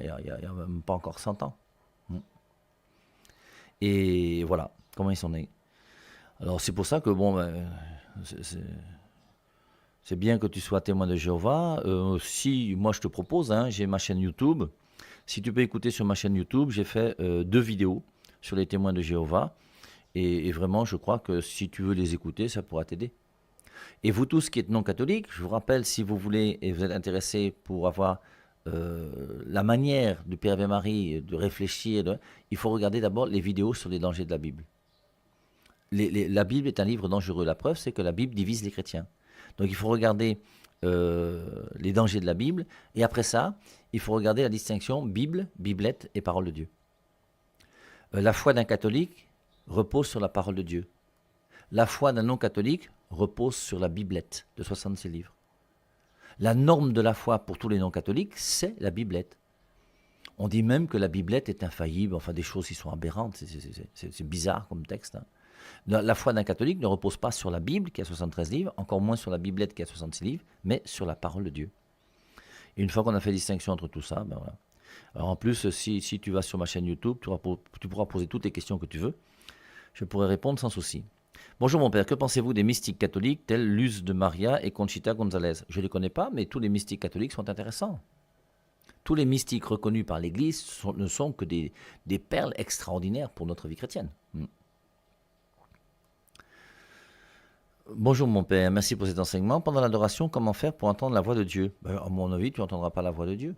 il n'y a même pas encore 100 ans. Et voilà comment ils sont nés. Alors c'est pour ça que bon, c'est bien que tu sois témoin de Jéhovah. Si moi je te propose, j'ai ma chaîne YouTube. Si tu peux écouter sur ma chaîne YouTube, j'ai fait 2 vidéos sur les témoins de Jéhovah. Et vraiment, je crois que si tu veux les écouter, ça pourra t'aider. Et vous tous qui êtes non catholiques, je vous rappelle, si vous voulez et vous êtes intéressés pour avoir la manière du Père et Marie de réfléchir, il faut regarder d'abord les vidéos sur les dangers de la Bible. La Bible est un livre dangereux. La preuve, c'est que la Bible divise les chrétiens. Donc il faut regarder les dangers de la Bible. Et après ça, il faut regarder la distinction Bible, Biblette et parole de Dieu. La foi d'un catholique repose sur la parole de Dieu. La foi d'un non-catholique repose sur la Biblette de 66 livres. La norme de la foi pour tous les non-catholiques, c'est la Biblette. On dit même que la Biblette est infaillible, enfin des choses qui sont aberrantes, c'est bizarre comme texte. La foi d'un catholique ne repose pas sur la Bible qui a 73 livres, encore moins sur la Biblette qui a 66 livres, mais sur la parole de Dieu. Et une fois qu'on a fait distinction entre tout ça, voilà. Alors en plus, si tu vas sur ma chaîne YouTube, tu pourras poser toutes les questions que tu veux. Je pourrai répondre sans souci. Bonjour mon père, que pensez-vous des mystiques catholiques tels Luz de Maria et Conchita González? Je ne les connais pas, mais tous les mystiques catholiques sont intéressants. Tous les mystiques reconnus par l'Église ne sont que des perles extraordinaires pour notre vie chrétienne. Bonjour mon père, merci pour cet enseignement. Pendant l'adoration, comment faire pour entendre la voix de Dieu? À mon avis, tu n'entendras pas la voix de Dieu.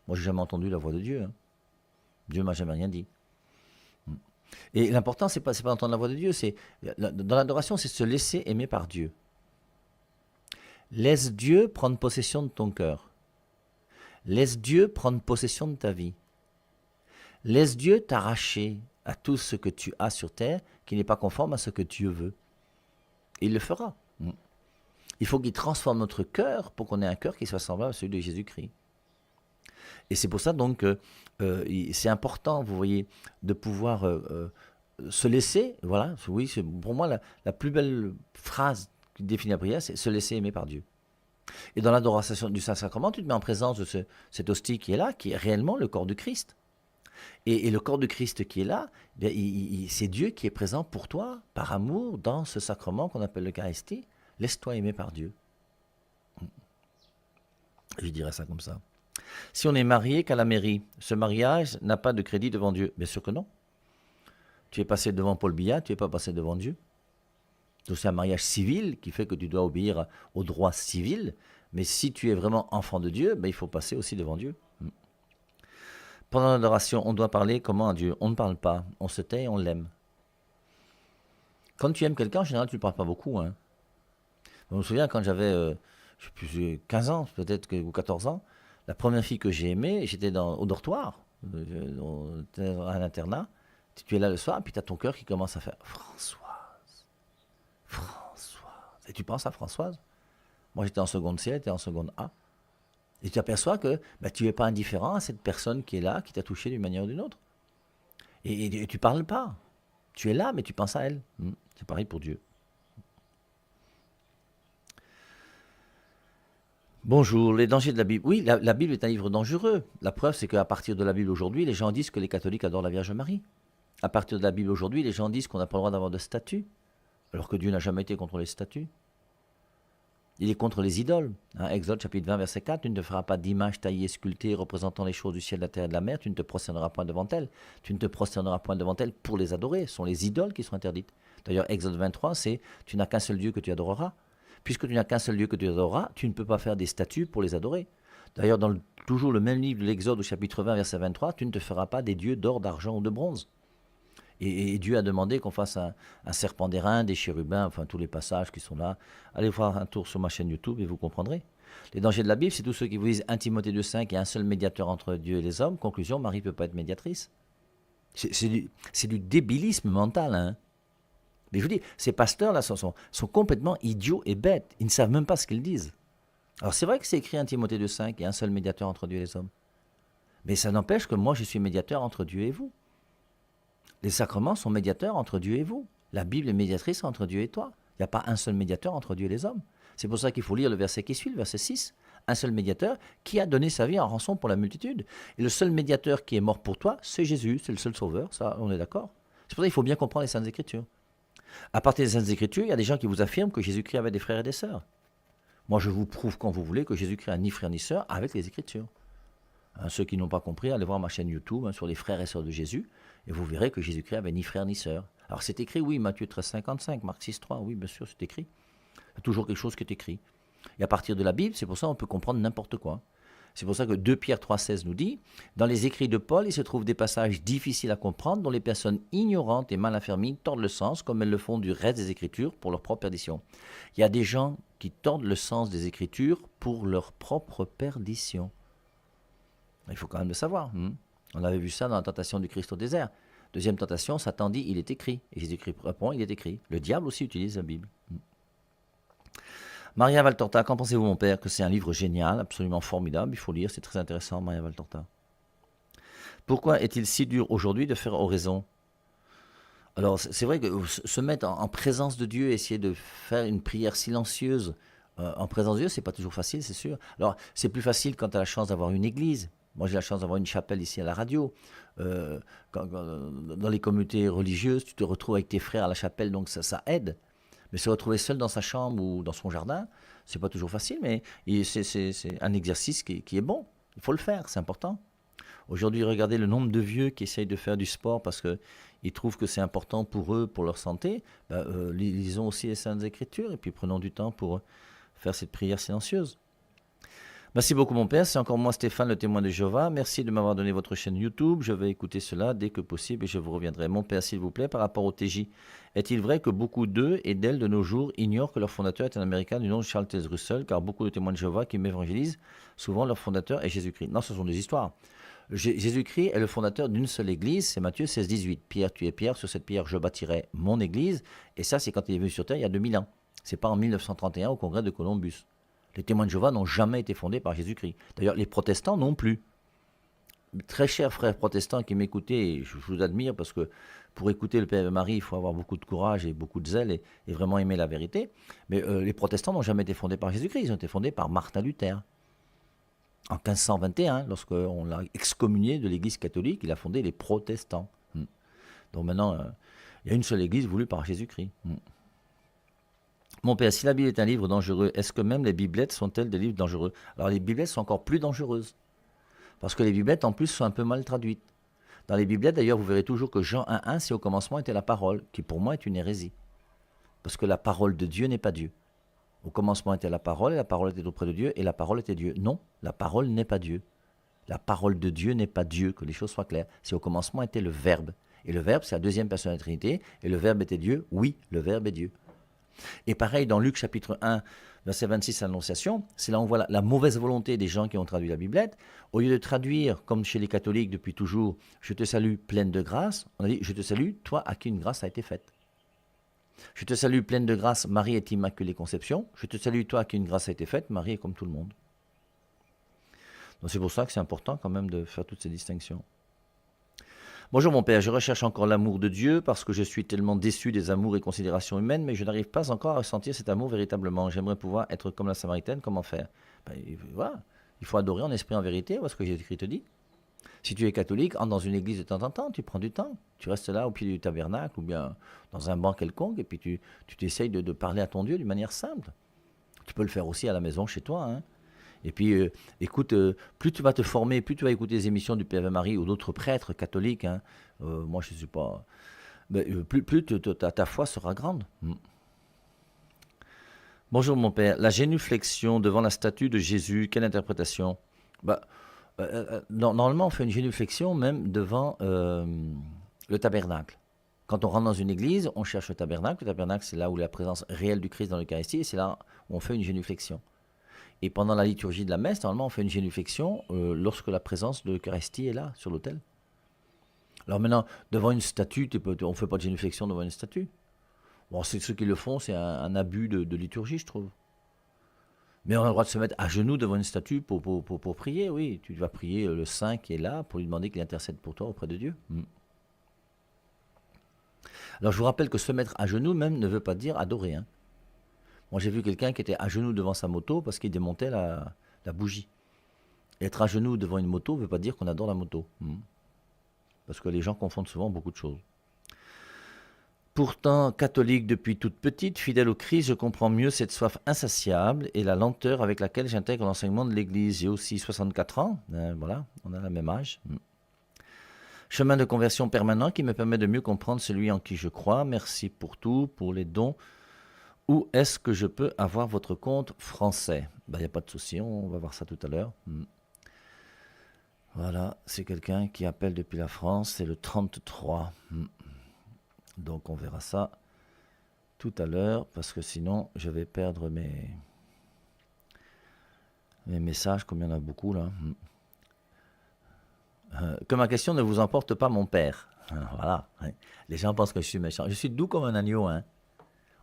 Moi, j'ai jamais entendu la voix de Dieu. Dieu m'a jamais rien dit. Et l'important, c'est pas d'entendre la voix de Dieu. Dans l'adoration, c'est se laisser aimer par Dieu. Laisse Dieu prendre possession de ton cœur. Laisse Dieu prendre possession de ta vie. Laisse Dieu t'arracher à tout ce que tu as sur terre qui n'est pas conforme à ce que Dieu veut. Et il le fera. Il faut qu'il transforme notre cœur pour qu'on ait un cœur qui soit semblable à celui de Jésus-Christ. Et c'est pour ça donc que c'est important, vous voyez, de pouvoir se laisser, voilà, oui, c'est pour moi la plus belle phrase qui définit la prière, c'est se laisser aimer par Dieu. Et dans l'adoration du Saint-Sacrement, tu te mets en présence de cette hostie qui est là, qui est réellement le corps du Christ. Et le corps du Christ qui est là, c'est Dieu qui est présent pour toi, par amour, dans ce sacrement qu'on appelle l'Eucharistie. Laisse-toi aimer par Dieu. Je dirais ça comme ça. Si on est marié qu'à la mairie, ce mariage n'a pas de crédit devant Dieu. Bien sûr que non. Tu es passé devant Paul Biya, tu n'es pas passé devant Dieu. Donc c'est un mariage civil qui fait que tu dois obéir aux droits civils. Mais si tu es vraiment enfant de Dieu, il faut passer aussi devant Dieu. Pendant l'adoration, on doit parler comment à Dieu? On ne parle pas, on se tait et on l'aime. Quand tu aimes quelqu'un, en général, tu ne parles pas beaucoup. Hein. Je me souviens quand j'avais, je sais plus, 15 ans peut-être, ou 14 ans, la première fille que j'ai aimée, j'étais au dortoir, on était à un internat. Tu es là le soir, puis tu as ton cœur qui commence à faire Françoise, Françoise. Et tu penses à Françoise. Moi, j'étais en seconde C, elle était en seconde A. Et tu aperçois que tu n'es pas indifférent à cette personne qui est là, qui t'a touché d'une manière ou d'une autre. Et tu parles pas. Tu es là, mais tu penses à elle. C'est pareil pour Dieu. Bonjour, les dangers de la Bible. Oui, la Bible est un livre dangereux. La preuve, c'est qu'à partir de la Bible aujourd'hui, les gens disent que les catholiques adorent la Vierge Marie. À partir de la Bible aujourd'hui, les gens disent qu'on n'a pas le droit d'avoir de statue, alors que Dieu n'a jamais été contre les statues. Il est contre les idoles. Exode chapitre 20, verset 4, tu ne te feras pas d'image taillée, sculptée, représentant les choses du ciel, de la terre et de la mer, tu ne te prosterneras point devant elles. Tu ne te prosterneras point devant elles pour les adorer. Ce sont les idoles qui sont interdites. D'ailleurs, Exode 23, c'est tu n'as qu'un seul Dieu que tu adoreras. Puisque tu n'as qu'un seul Dieu que tu adoreras, tu ne peux pas faire des statues pour les adorer. D'ailleurs, dans toujours le même livre de l'Exode au chapitre 20, verset 23, tu ne te feras pas des dieux d'or, d'argent ou de bronze. Et Dieu a demandé qu'on fasse un serpent d'airain, des chérubins, enfin tous les passages qui sont là. Allez voir un tour sur ma chaîne YouTube et vous comprendrez. Les dangers de la Bible, c'est tous ceux qui vous disent 1 Timothée 2,5, il y a un seul médiateur entre Dieu et les hommes. Conclusion, Marie ne peut pas être médiatrice. C'est du débilisme mental. Hein. Mais je vous dis, ces pasteurs-là sont complètement idiots et bêtes. Ils ne savent même pas ce qu'ils disent. Alors c'est vrai que c'est écrit 1 Timothée 2,5, il y a un seul médiateur entre Dieu et les hommes. Mais ça n'empêche que moi, je suis médiateur entre Dieu et vous. Les sacrements sont médiateurs entre Dieu et vous. La Bible est médiatrice entre Dieu et toi. Il n'y a pas un seul médiateur entre Dieu et les hommes. C'est pour ça qu'il faut lire le verset qui suit, le verset 6. Un seul médiateur qui a donné sa vie en rançon pour la multitude. Et le seul médiateur qui est mort pour toi, c'est Jésus, c'est le seul sauveur, ça on est d'accord. C'est pour ça qu'il faut bien comprendre les Saintes Écritures. À partir des Saintes Écritures, il y a des gens qui vous affirment que Jésus-Christ avait des frères et des sœurs. Moi je vous prouve quand vous voulez que Jésus-Christ n'a ni frère ni sœur avec les Écritures. Ceux qui n'ont pas compris, allez voir ma chaîne YouTube sur les frères et sœurs de Jésus, et vous verrez que Jésus-Christ avait ni frère ni sœur. Alors c'est écrit, oui, Matthieu 13, 55, Marc 6, 3, oui, bien sûr, c'est écrit. Il y a toujours quelque chose qui est écrit. Et à partir de la Bible, c'est pour ça qu'on peut comprendre n'importe quoi. C'est pour ça que 2 Pierre 3, 16 nous dit, dans les écrits de Paul, il se trouve des passages difficiles à comprendre dont les personnes ignorantes et mal affermies tordent le sens comme elles le font du reste des Écritures pour leur propre perdition. Il y a des gens qui tordent le sens des Écritures pour leur propre perdition. Il faut quand même le savoir. On avait vu ça dans la tentation du Christ au désert. Deuxième tentation, Satan dit, il est écrit. Et Jésus-Christ répond, il est écrit. Le diable aussi utilise la Bible. Maria Valtorta, qu'en pensez-vous, mon père? Que c'est un livre génial, absolument formidable. Il faut lire, c'est très intéressant, Maria Valtorta. Pourquoi est-il si dur aujourd'hui de faire oraison? Alors, c'est vrai que se mettre en présence de Dieu, essayer de faire une prière silencieuse en présence de Dieu, c'est pas toujours facile, c'est sûr. Alors, c'est plus facile quand tu as la chance d'avoir une église. Moi, j'ai la chance d'avoir une chapelle ici à la radio. Dans les communautés religieuses, tu te retrouves avec tes frères à la chapelle, donc ça aide. Mais se retrouver seul dans sa chambre ou dans son jardin, c'est pas toujours facile, mais c'est un exercice qui est bon. Il faut le faire, c'est important. Aujourd'hui, regardez le nombre de vieux qui essayent de faire du sport parce qu'ils trouvent que c'est important pour eux, pour leur santé. Lisons aussi les Saintes Écritures et puis prenons du temps pour faire cette prière silencieuse. Merci beaucoup mon père, c'est encore moi Stéphane, le témoin de Jéhovah. Merci de m'avoir donné votre chaîne YouTube. Je vais écouter cela dès que possible et je vous reviendrai. Mon père, s'il vous plaît, par rapport au TJ, est-il vrai que beaucoup d'eux et d'elles de nos jours ignorent que leur fondateur est un Américain du nom de Charles Taze Russell, car beaucoup de témoins de Jéhovah qui m'évangélisent, souvent leur fondateur est Jésus-Christ. Non, ce sont des histoires. Jésus-Christ est le fondateur d'une seule église, c'est Matthieu 16, 18. Pierre, tu es Pierre, sur cette pierre je bâtirai mon église. Et ça, c'est quand il est venu sur terre il y a 2000 ans. C'est pas en 1931 au congrès de Columbus. Les témoins de Jéhovah n'ont jamais été fondés par Jésus-Christ. D'ailleurs, les protestants non plus. Très chers frères protestants qui m'écoutaient, je vous admire parce que pour écouter le Père et Marie, il faut avoir beaucoup de courage et beaucoup de zèle et vraiment aimer la vérité. Mais les protestants n'ont jamais été fondés par Jésus-Christ. Ils ont été fondés par Martin Luther. En 1521, lorsqu'on l'a excommunié de l'église catholique, il a fondé les protestants. Donc maintenant, il y a une seule église voulue par Jésus-Christ. Mon père, si la Bible est un livre dangereux, est-ce que même les biblettes sont-elles des livres dangereux? Alors les biblettes sont encore plus dangereuses. Parce que les biblettes, en plus, sont un peu mal traduites. Dans les biblettes, d'ailleurs, vous verrez toujours que Jean 1,1, c'est au commencement était la parole, qui pour moi est une hérésie. Parce que la parole de Dieu n'est pas Dieu. Au commencement était la parole, et la parole était auprès de Dieu, et la parole était Dieu. Non, la parole n'est pas Dieu. La parole de Dieu n'est pas Dieu, que les choses soient claires. C'est au commencement était le Verbe. Et le Verbe, c'est la deuxième personne de la Trinité. Et le Verbe était Dieu. Oui, le Verbe est Dieu. Et pareil, dans Luc chapitre 1, verset 26 à l'Annonciation, c'est là où on voit la mauvaise volonté des gens qui ont traduit la Biblette. Au lieu de traduire, comme chez les catholiques depuis toujours, je te salue pleine de grâce, on a dit, je te salue, toi à qui une grâce a été faite. Je te salue pleine de grâce, Marie est immaculée conception. Je te salue, toi à qui une grâce a été faite, Marie est comme tout le monde. Donc c'est pour ça que c'est important quand même de faire toutes ces distinctions. Bonjour mon père, je recherche encore l'amour de Dieu parce que je suis tellement déçu des amours et considérations humaines, mais je n'arrive pas encore à ressentir cet amour véritablement. J'aimerais pouvoir être comme la Samaritaine, comment faire? Voilà. Il faut adorer en esprit en vérité, voilà ce que Jésus-Christ te dit. Si tu es catholique, entre dans une église de temps en temps, tu prends du temps. Tu restes là au pied du tabernacle ou bien dans un banc quelconque et puis tu t'essayes de parler à ton Dieu d'une manière simple. Tu peux le faire aussi à la maison chez toi, hein. Et puis, écoute, plus tu vas te former, plus tu vas écouter les émissions du Père Marie ou d'autres prêtres catholiques, hein, moi je ne suis pas... plus ta foi sera grande. Bonjour mon père, la génuflexion devant la statue de Jésus, quelle interprétation? Normalement, on fait une génuflexion même devant le tabernacle. Quand on rentre dans une église, on cherche le tabernacle. Le tabernacle, c'est là où la présence réelle du Christ dans l'Eucharistie, et c'est là où on fait une génuflexion. Et pendant la liturgie de la messe, normalement, on fait une génuflexion lorsque la présence de l'Eucharistie est là, sur l'autel. Alors maintenant, devant une statue, on ne fait pas de génuflexion devant une statue. Bon, ceux qui le font, c'est un abus de liturgie, je trouve. Mais on a le droit de se mettre à genoux devant une statue pour prier, oui. Tu vas prier le saint qui est là pour lui demander qu'il intercède pour toi auprès de Dieu. Alors je vous rappelle que se mettre à genoux même ne veut pas dire adorer, hein. Moi, j'ai vu quelqu'un qui était à genoux devant sa moto parce qu'il démontait la bougie. Et être à genoux devant une moto ne veut pas dire qu'on adore la moto. Parce que les gens confondent souvent beaucoup de choses. Pourtant, catholique depuis toute petite, fidèle au Christ, je comprends mieux cette soif insatiable et la lenteur avec laquelle j'intègre l'enseignement de l'Église. J'ai aussi 64 ans, voilà, on a le même âge. Chemin de conversion permanent qui me permet de mieux comprendre celui en qui je crois. Merci pour tout, pour les dons. Où est-ce que je peux avoir votre compte français? Il n'y a pas de souci, on va voir ça tout à l'heure. Voilà, c'est quelqu'un qui appelle depuis la France, c'est le 33. Donc on verra ça tout à l'heure, parce que sinon je vais perdre mes messages, comme il y en a beaucoup là. Que ma question ne vous emporte pas mon père. Voilà, les gens pensent que je suis méchant. Je suis doux comme un agneau, hein.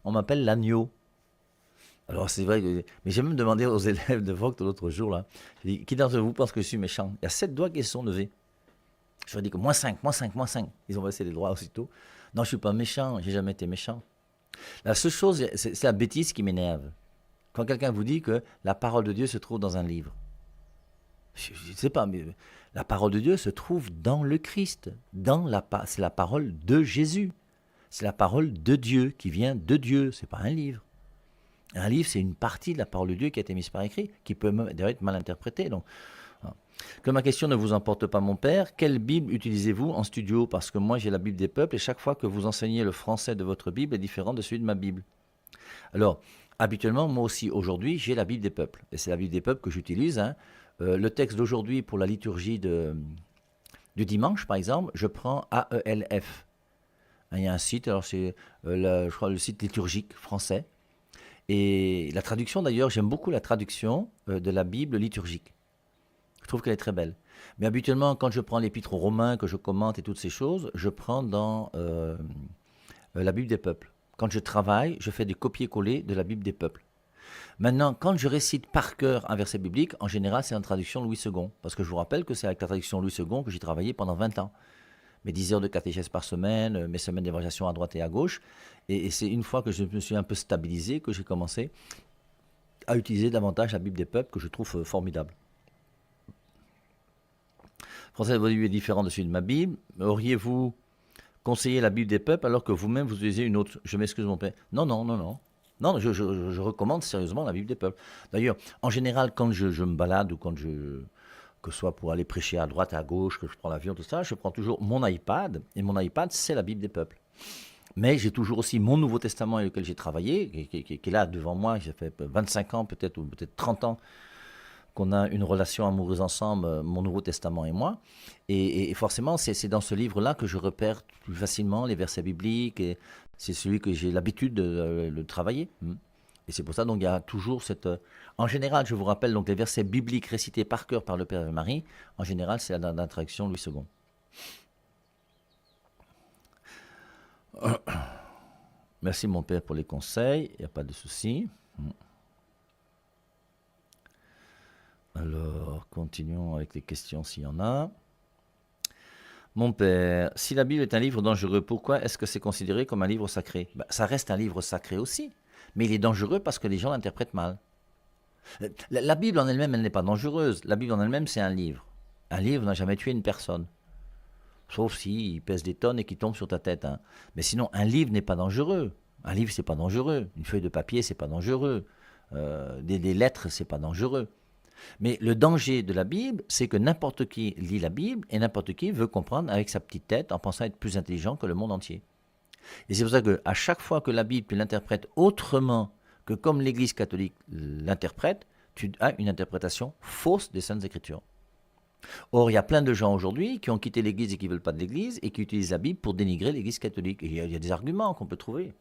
On m'appelle l'agneau. Alors c'est vrai, mais j'ai même demandé aux élèves de Vogt l'autre jour, là, j'ai dit, qui d'entre vous pense que je suis méchant? Il y a 7 doigts qui se sont levés. Je leur ai dit que -5, -5. Ils ont baissé les doigts aussitôt. Non, je ne suis pas méchant, j'ai jamais été méchant. La seule chose, c'est la bêtise qui m'énerve. Quand quelqu'un vous dit que la parole de Dieu se trouve dans un livre. Je ne sais pas, mais la parole de Dieu se trouve dans le Christ. C'est la parole de Jésus. C'est la parole de Dieu, qui vient de Dieu, ce n'est pas un livre. Un livre, c'est une partie de la parole de Dieu qui a été mise par écrit, qui peut d'ailleurs être mal interprétée. Donc, voilà. Que ma question ne vous emporte pas, mon père, quelle Bible utilisez-vous en studio? Parce que moi, j'ai la Bible des peuples, et chaque fois que vous enseignez le français de votre Bible est différent de celui de ma Bible. Alors, habituellement, moi aussi, aujourd'hui, j'ai la Bible des peuples. Et c'est la Bible des peuples que j'utilise, hein. Le texte d'aujourd'hui pour la liturgie du dimanche, par exemple, je prends AELF. Il y a un site, alors c'est je crois le site liturgique français. Et la traduction d'ailleurs, j'aime beaucoup la traduction de la Bible liturgique. Je trouve qu'elle est très belle. Mais habituellement, quand je prends l'épître aux Romains, que je commente et toutes ces choses, je prends dans la Bible des peuples. Quand je travaille, je fais des copier-coller de la Bible des peuples. Maintenant, quand je récite par cœur un verset biblique, en général, c'est en traduction Louis II. Parce que je vous rappelle que c'est avec la traduction Louis II que j'ai travaillé pendant 20 ans. Mes 10 heures de catéchèse par semaine, mes semaines d'évangélisation à droite et à gauche. Et c'est une fois que je me suis un peu stabilisé que j'ai commencé à utiliser davantage la Bible des peuples, que je trouve formidable. Le français de votre Bible est différent de celui de ma Bible. Auriez-vous conseillé la Bible des peuples alors que vous-même vous utilisez une autre? Je m'excuse mon père. Non. Non, je recommande sérieusement la Bible des peuples. D'ailleurs, en général, quand je me balade ou que ce soit pour aller prêcher à droite, à gauche, que je prends l'avion, tout ça, je prends toujours mon iPad. Et mon iPad, c'est la Bible des peuples. Mais j'ai toujours aussi mon Nouveau Testament avec lequel j'ai travaillé, qui est là devant moi. J'ai fait 25 ans peut-être, ou peut-être 30 ans qu'on a une relation amoureuse ensemble, mon Nouveau Testament et moi. Et forcément, c'est dans ce livre-là que je repère plus facilement les versets bibliques. Et c'est celui que j'ai l'habitude de travailler. Et c'est pour ça, donc, il y a toujours cette... En général, je vous rappelle, donc, les versets bibliques récités par cœur par le Père et Marie, en général, c'est la traduction Louis II. Merci, mon père, pour les conseils. Il n'y a pas de souci. Alors, continuons avec les questions s'il y en a. Mon père, si la Bible est un livre dangereux, pourquoi est-ce que c'est considéré comme un livre sacré? Ça reste un livre sacré aussi, mais il est dangereux parce que les gens l'interprètent mal. La Bible en elle-même, elle n'est pas dangereuse. La Bible en elle-même, c'est un livre. Un livre n'a jamais tué une personne. Sauf s'il pèse des tonnes et qu'il tombe sur ta tête. Hein. Mais sinon, un livre n'est pas dangereux. Un livre, c'est pas dangereux. Une feuille de papier, c'est pas dangereux. Des lettres, c'est pas dangereux. Mais le danger de la Bible, c'est que n'importe qui lit la Bible et n'importe qui veut comprendre avec sa petite tête en pensant être plus intelligent que le monde entier. Et c'est pour ça qu'à chaque fois que la Bible, tu l'interprètes autrement que comme l'Église catholique l'interprète, tu as une interprétation fausse des Saintes Écritures. Or, il y a plein de gens aujourd'hui qui ont quitté l'Église et qui ne veulent pas de l'Église et qui utilisent la Bible pour dénigrer l'Église catholique. Et il y a des arguments qu'on peut trouver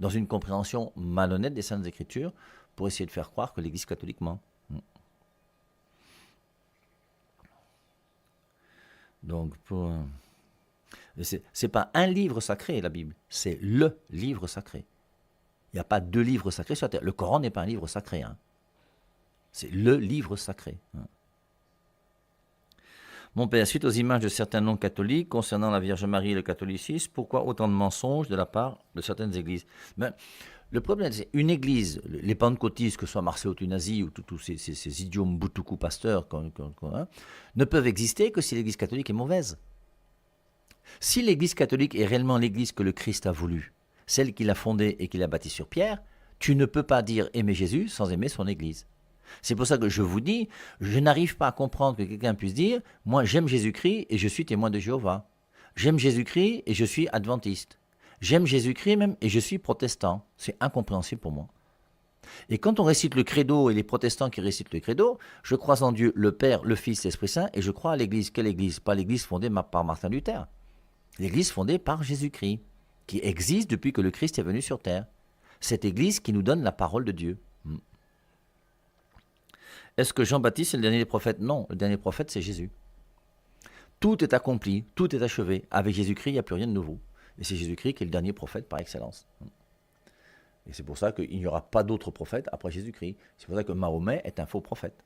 dans une compréhension malhonnête des Saintes Écritures pour essayer de faire croire que l'Église catholique ment. Donc, c'est pas un livre sacré, la Bible, c'est le livre sacré. Il n'y a pas deux livres sacrés sur la terre. Le Coran n'est pas un livre sacré. Hein. C'est le livre sacré. Hein. Mon père, suite aux images de certains non-catholiques concernant la Vierge Marie et le catholicisme, pourquoi autant de mensonges de la part de certaines églises? Le problème, c'est une église, les pentecôtistes, que ce soit Marcelo Tunasi ou tous ces idiots Mboutoukou pasteurs, ne peuvent exister que si l'église catholique est mauvaise. Si l'église catholique est réellement l'église que le Christ a voulu, celle qu'il a fondée et qu'il a bâtie sur pierre, tu ne peux pas dire aimer Jésus sans aimer son église. C'est pour ça que je vous dis, je n'arrive pas à comprendre que quelqu'un puisse dire « Moi, j'aime Jésus-Christ et je suis témoin de Jéhovah. J'aime Jésus-Christ et je suis adventiste. J'aime Jésus-Christ même et je suis protestant. » C'est incompréhensible pour moi. Et quand on récite le credo et les protestants qui récitent le credo, je crois en Dieu, le Père, le Fils, l'Esprit Saint, et je crois à l'Église. Quelle Église? Pas l'Église fondée par Martin Luther. L'Église fondée par Jésus-Christ, qui existe depuis que le Christ est venu sur terre. Cette Église qui nous donne la parole de Dieu. Est-ce que Jean-Baptiste est le dernier des prophètes? Non, le dernier prophète, c'est Jésus. Tout est accompli, tout est achevé. Avec Jésus-Christ, il n'y a plus rien de nouveau. Et c'est Jésus-Christ qui est le dernier prophète par excellence. Et c'est pour ça qu'il n'y aura pas d'autres prophètes après Jésus-Christ. C'est pour ça que Mahomet est un faux prophète.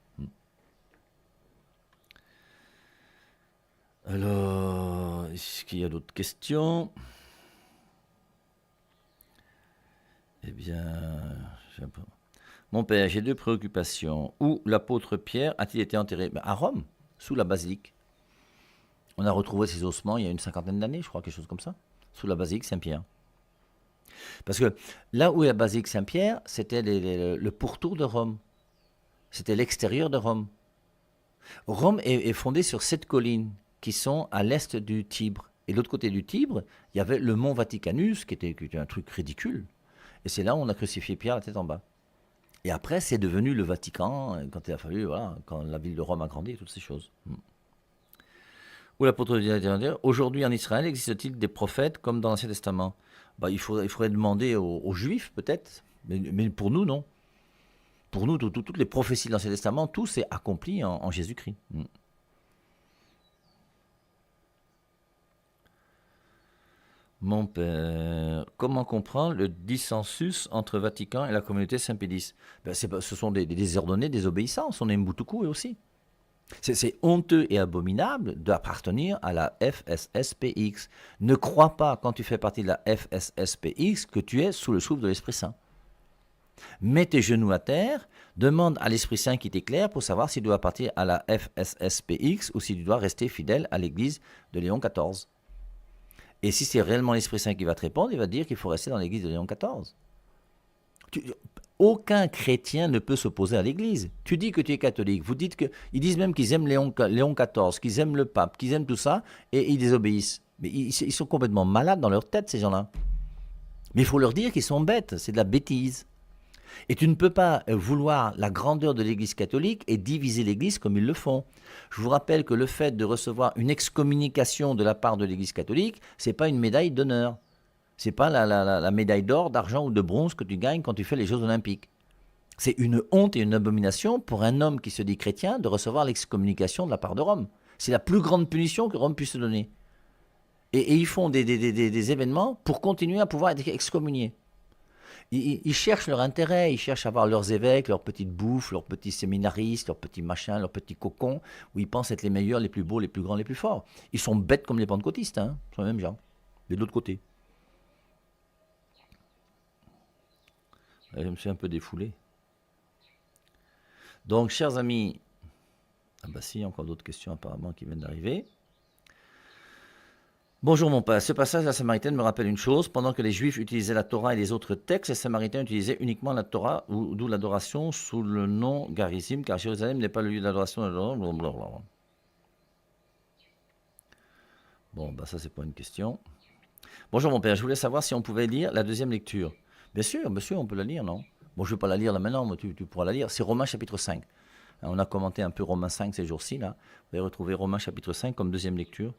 Alors, est-ce qu'il y a d'autres questions? Eh bien, mon père, j'ai deux préoccupations. Où l'apôtre Pierre a-t-il été enterré? À Rome, sous la basilique. On a retrouvé ses ossements il y a une 50aine d'années, je crois, quelque chose comme ça, sous la basilique Saint-Pierre. Parce que là où est la basilique Saint-Pierre, c'était le pourtour de Rome. C'était l'extérieur de Rome. Rome est fondée sur 7 collines qui sont à l'est du Tibre. Et de l'autre côté du Tibre, il y avait le mont Vaticanus, qui était un truc ridicule. Et c'est là où on a crucifié Pierre la tête en bas. Et après, c'est devenu le Vatican, quand il a fallu, voilà, quand la ville de Rome a grandi, et toutes ces choses. Où l'apôtre dit, aujourd'hui en Israël, existe-t-il des prophètes comme dans l'Ancien Testament? Il faudrait demander aux Juifs, peut-être, mais pour nous, non. Pour nous, toutes les prophéties de l'Ancien Testament, tout s'est accompli en Jésus-Christ. Mon père, comment comprendre le dissensus entre Vatican et la communauté Saint-Pédis? Ce sont des désordonnés, des obéissants, on est Mboutoukou aussi. C'est honteux et abominable d'appartenir à la FSSPX. Ne crois pas, quand tu fais partie de la FSSPX, que tu es sous le souffle de l'Esprit Saint. Mets tes genoux à terre, demande à l'Esprit Saint qui t'éclaire pour savoir s'il doit partir à la FSSPX ou s'il doit rester fidèle à l'église de Léon XIV. Et si c'est réellement l'Esprit Saint qui va te répondre, il va te dire qu'il faut rester dans l'église de Léon XIV. Aucun chrétien ne peut s'opposer à l'église. Tu dis que tu es catholique, ils disent même qu'ils aiment Léon XIV, qu'ils aiment le pape, qu'ils aiment tout ça, et ils désobéissent. Mais ils sont complètement malades dans leur tête, ces gens-là. Mais il faut leur dire qu'ils sont bêtes, c'est de la bêtise. Et tu ne peux pas vouloir la grandeur de l'Église catholique et diviser l'Église comme ils le font. Je vous rappelle que le fait de recevoir une excommunication de la part de l'Église catholique, ce n'est pas une médaille d'honneur. Ce n'est pas la médaille d'or, d'argent ou de bronze que tu gagnes quand tu fais les Jeux olympiques. C'est une honte et une abomination pour un homme qui se dit chrétien de recevoir l'excommunication de la part de Rome. C'est la plus grande punition que Rome puisse se donner. Et ils font des événements pour continuer à pouvoir être excommuniés. Ils cherchent leur intérêt, ils cherchent à avoir leurs évêques, leurs petites bouffes, leurs petits séminaristes, leurs petits machins, leurs petits cocons, où ils pensent être les meilleurs, les plus beaux, les plus grands, les plus forts. Ils sont bêtes comme les pentecôtistes, hein, ils sont les mêmes gens, mais de l'autre côté. Je me suis un peu défoulé. Donc, chers amis, ah bah si, encore d'autres questions apparemment qui viennent d'arriver. Bonjour mon père, ce passage de la Samaritaine me rappelle une chose, pendant que les Juifs utilisaient la Torah et les autres textes, les Samaritains utilisaient uniquement la Torah, d'où l'adoration sous le nom Garizim, car Jérusalem n'est pas le lieu d'adoration, blablabla. Bon, bah ça c'est pas une question. Bonjour mon père, je voulais savoir si on pouvait lire la deuxième lecture. Bien sûr, on peut la lire, non? Bon, je ne vais pas la lire là maintenant, mais tu pourras la lire. C'est Romains chapitre 5. On a commenté un peu Romains 5 ces jours-ci, là. Vous allez retrouver Romains chapitre 5 comme deuxième lecture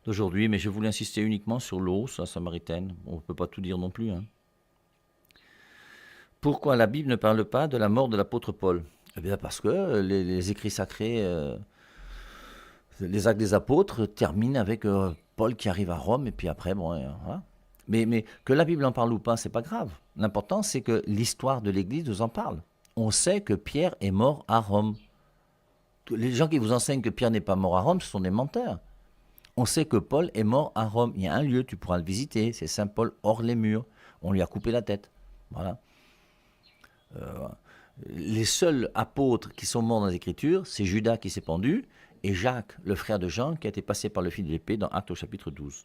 d'aujourd'hui, mais je voulais insister uniquement sur l'eau, la Samaritaine. On ne peut pas tout dire non plus. Hein. Pourquoi la Bible ne parle pas de la mort de l'apôtre Paul? Eh bien parce que les écrits sacrés, les actes des apôtres terminent avec Paul qui arrive à Rome, et puis après, bon, voilà. Mais que la Bible en parle ou pas, c'est pas grave. L'important, c'est que l'histoire de l'Église nous en parle. On sait que Pierre est mort à Rome. Les gens qui vous enseignent que Pierre n'est pas mort à Rome, ce sont des menteurs. On sait que Paul est mort à Rome. Il y a un lieu, tu pourras le visiter, c'est Saint-Paul hors les murs. On lui a coupé la tête. Voilà. Les seuls apôtres qui sont morts dans les Écritures, c'est Judas qui s'est pendu et Jacques, le frère de Jean, qui a été passé par le fil de l'épée dans Actes au chapitre 12.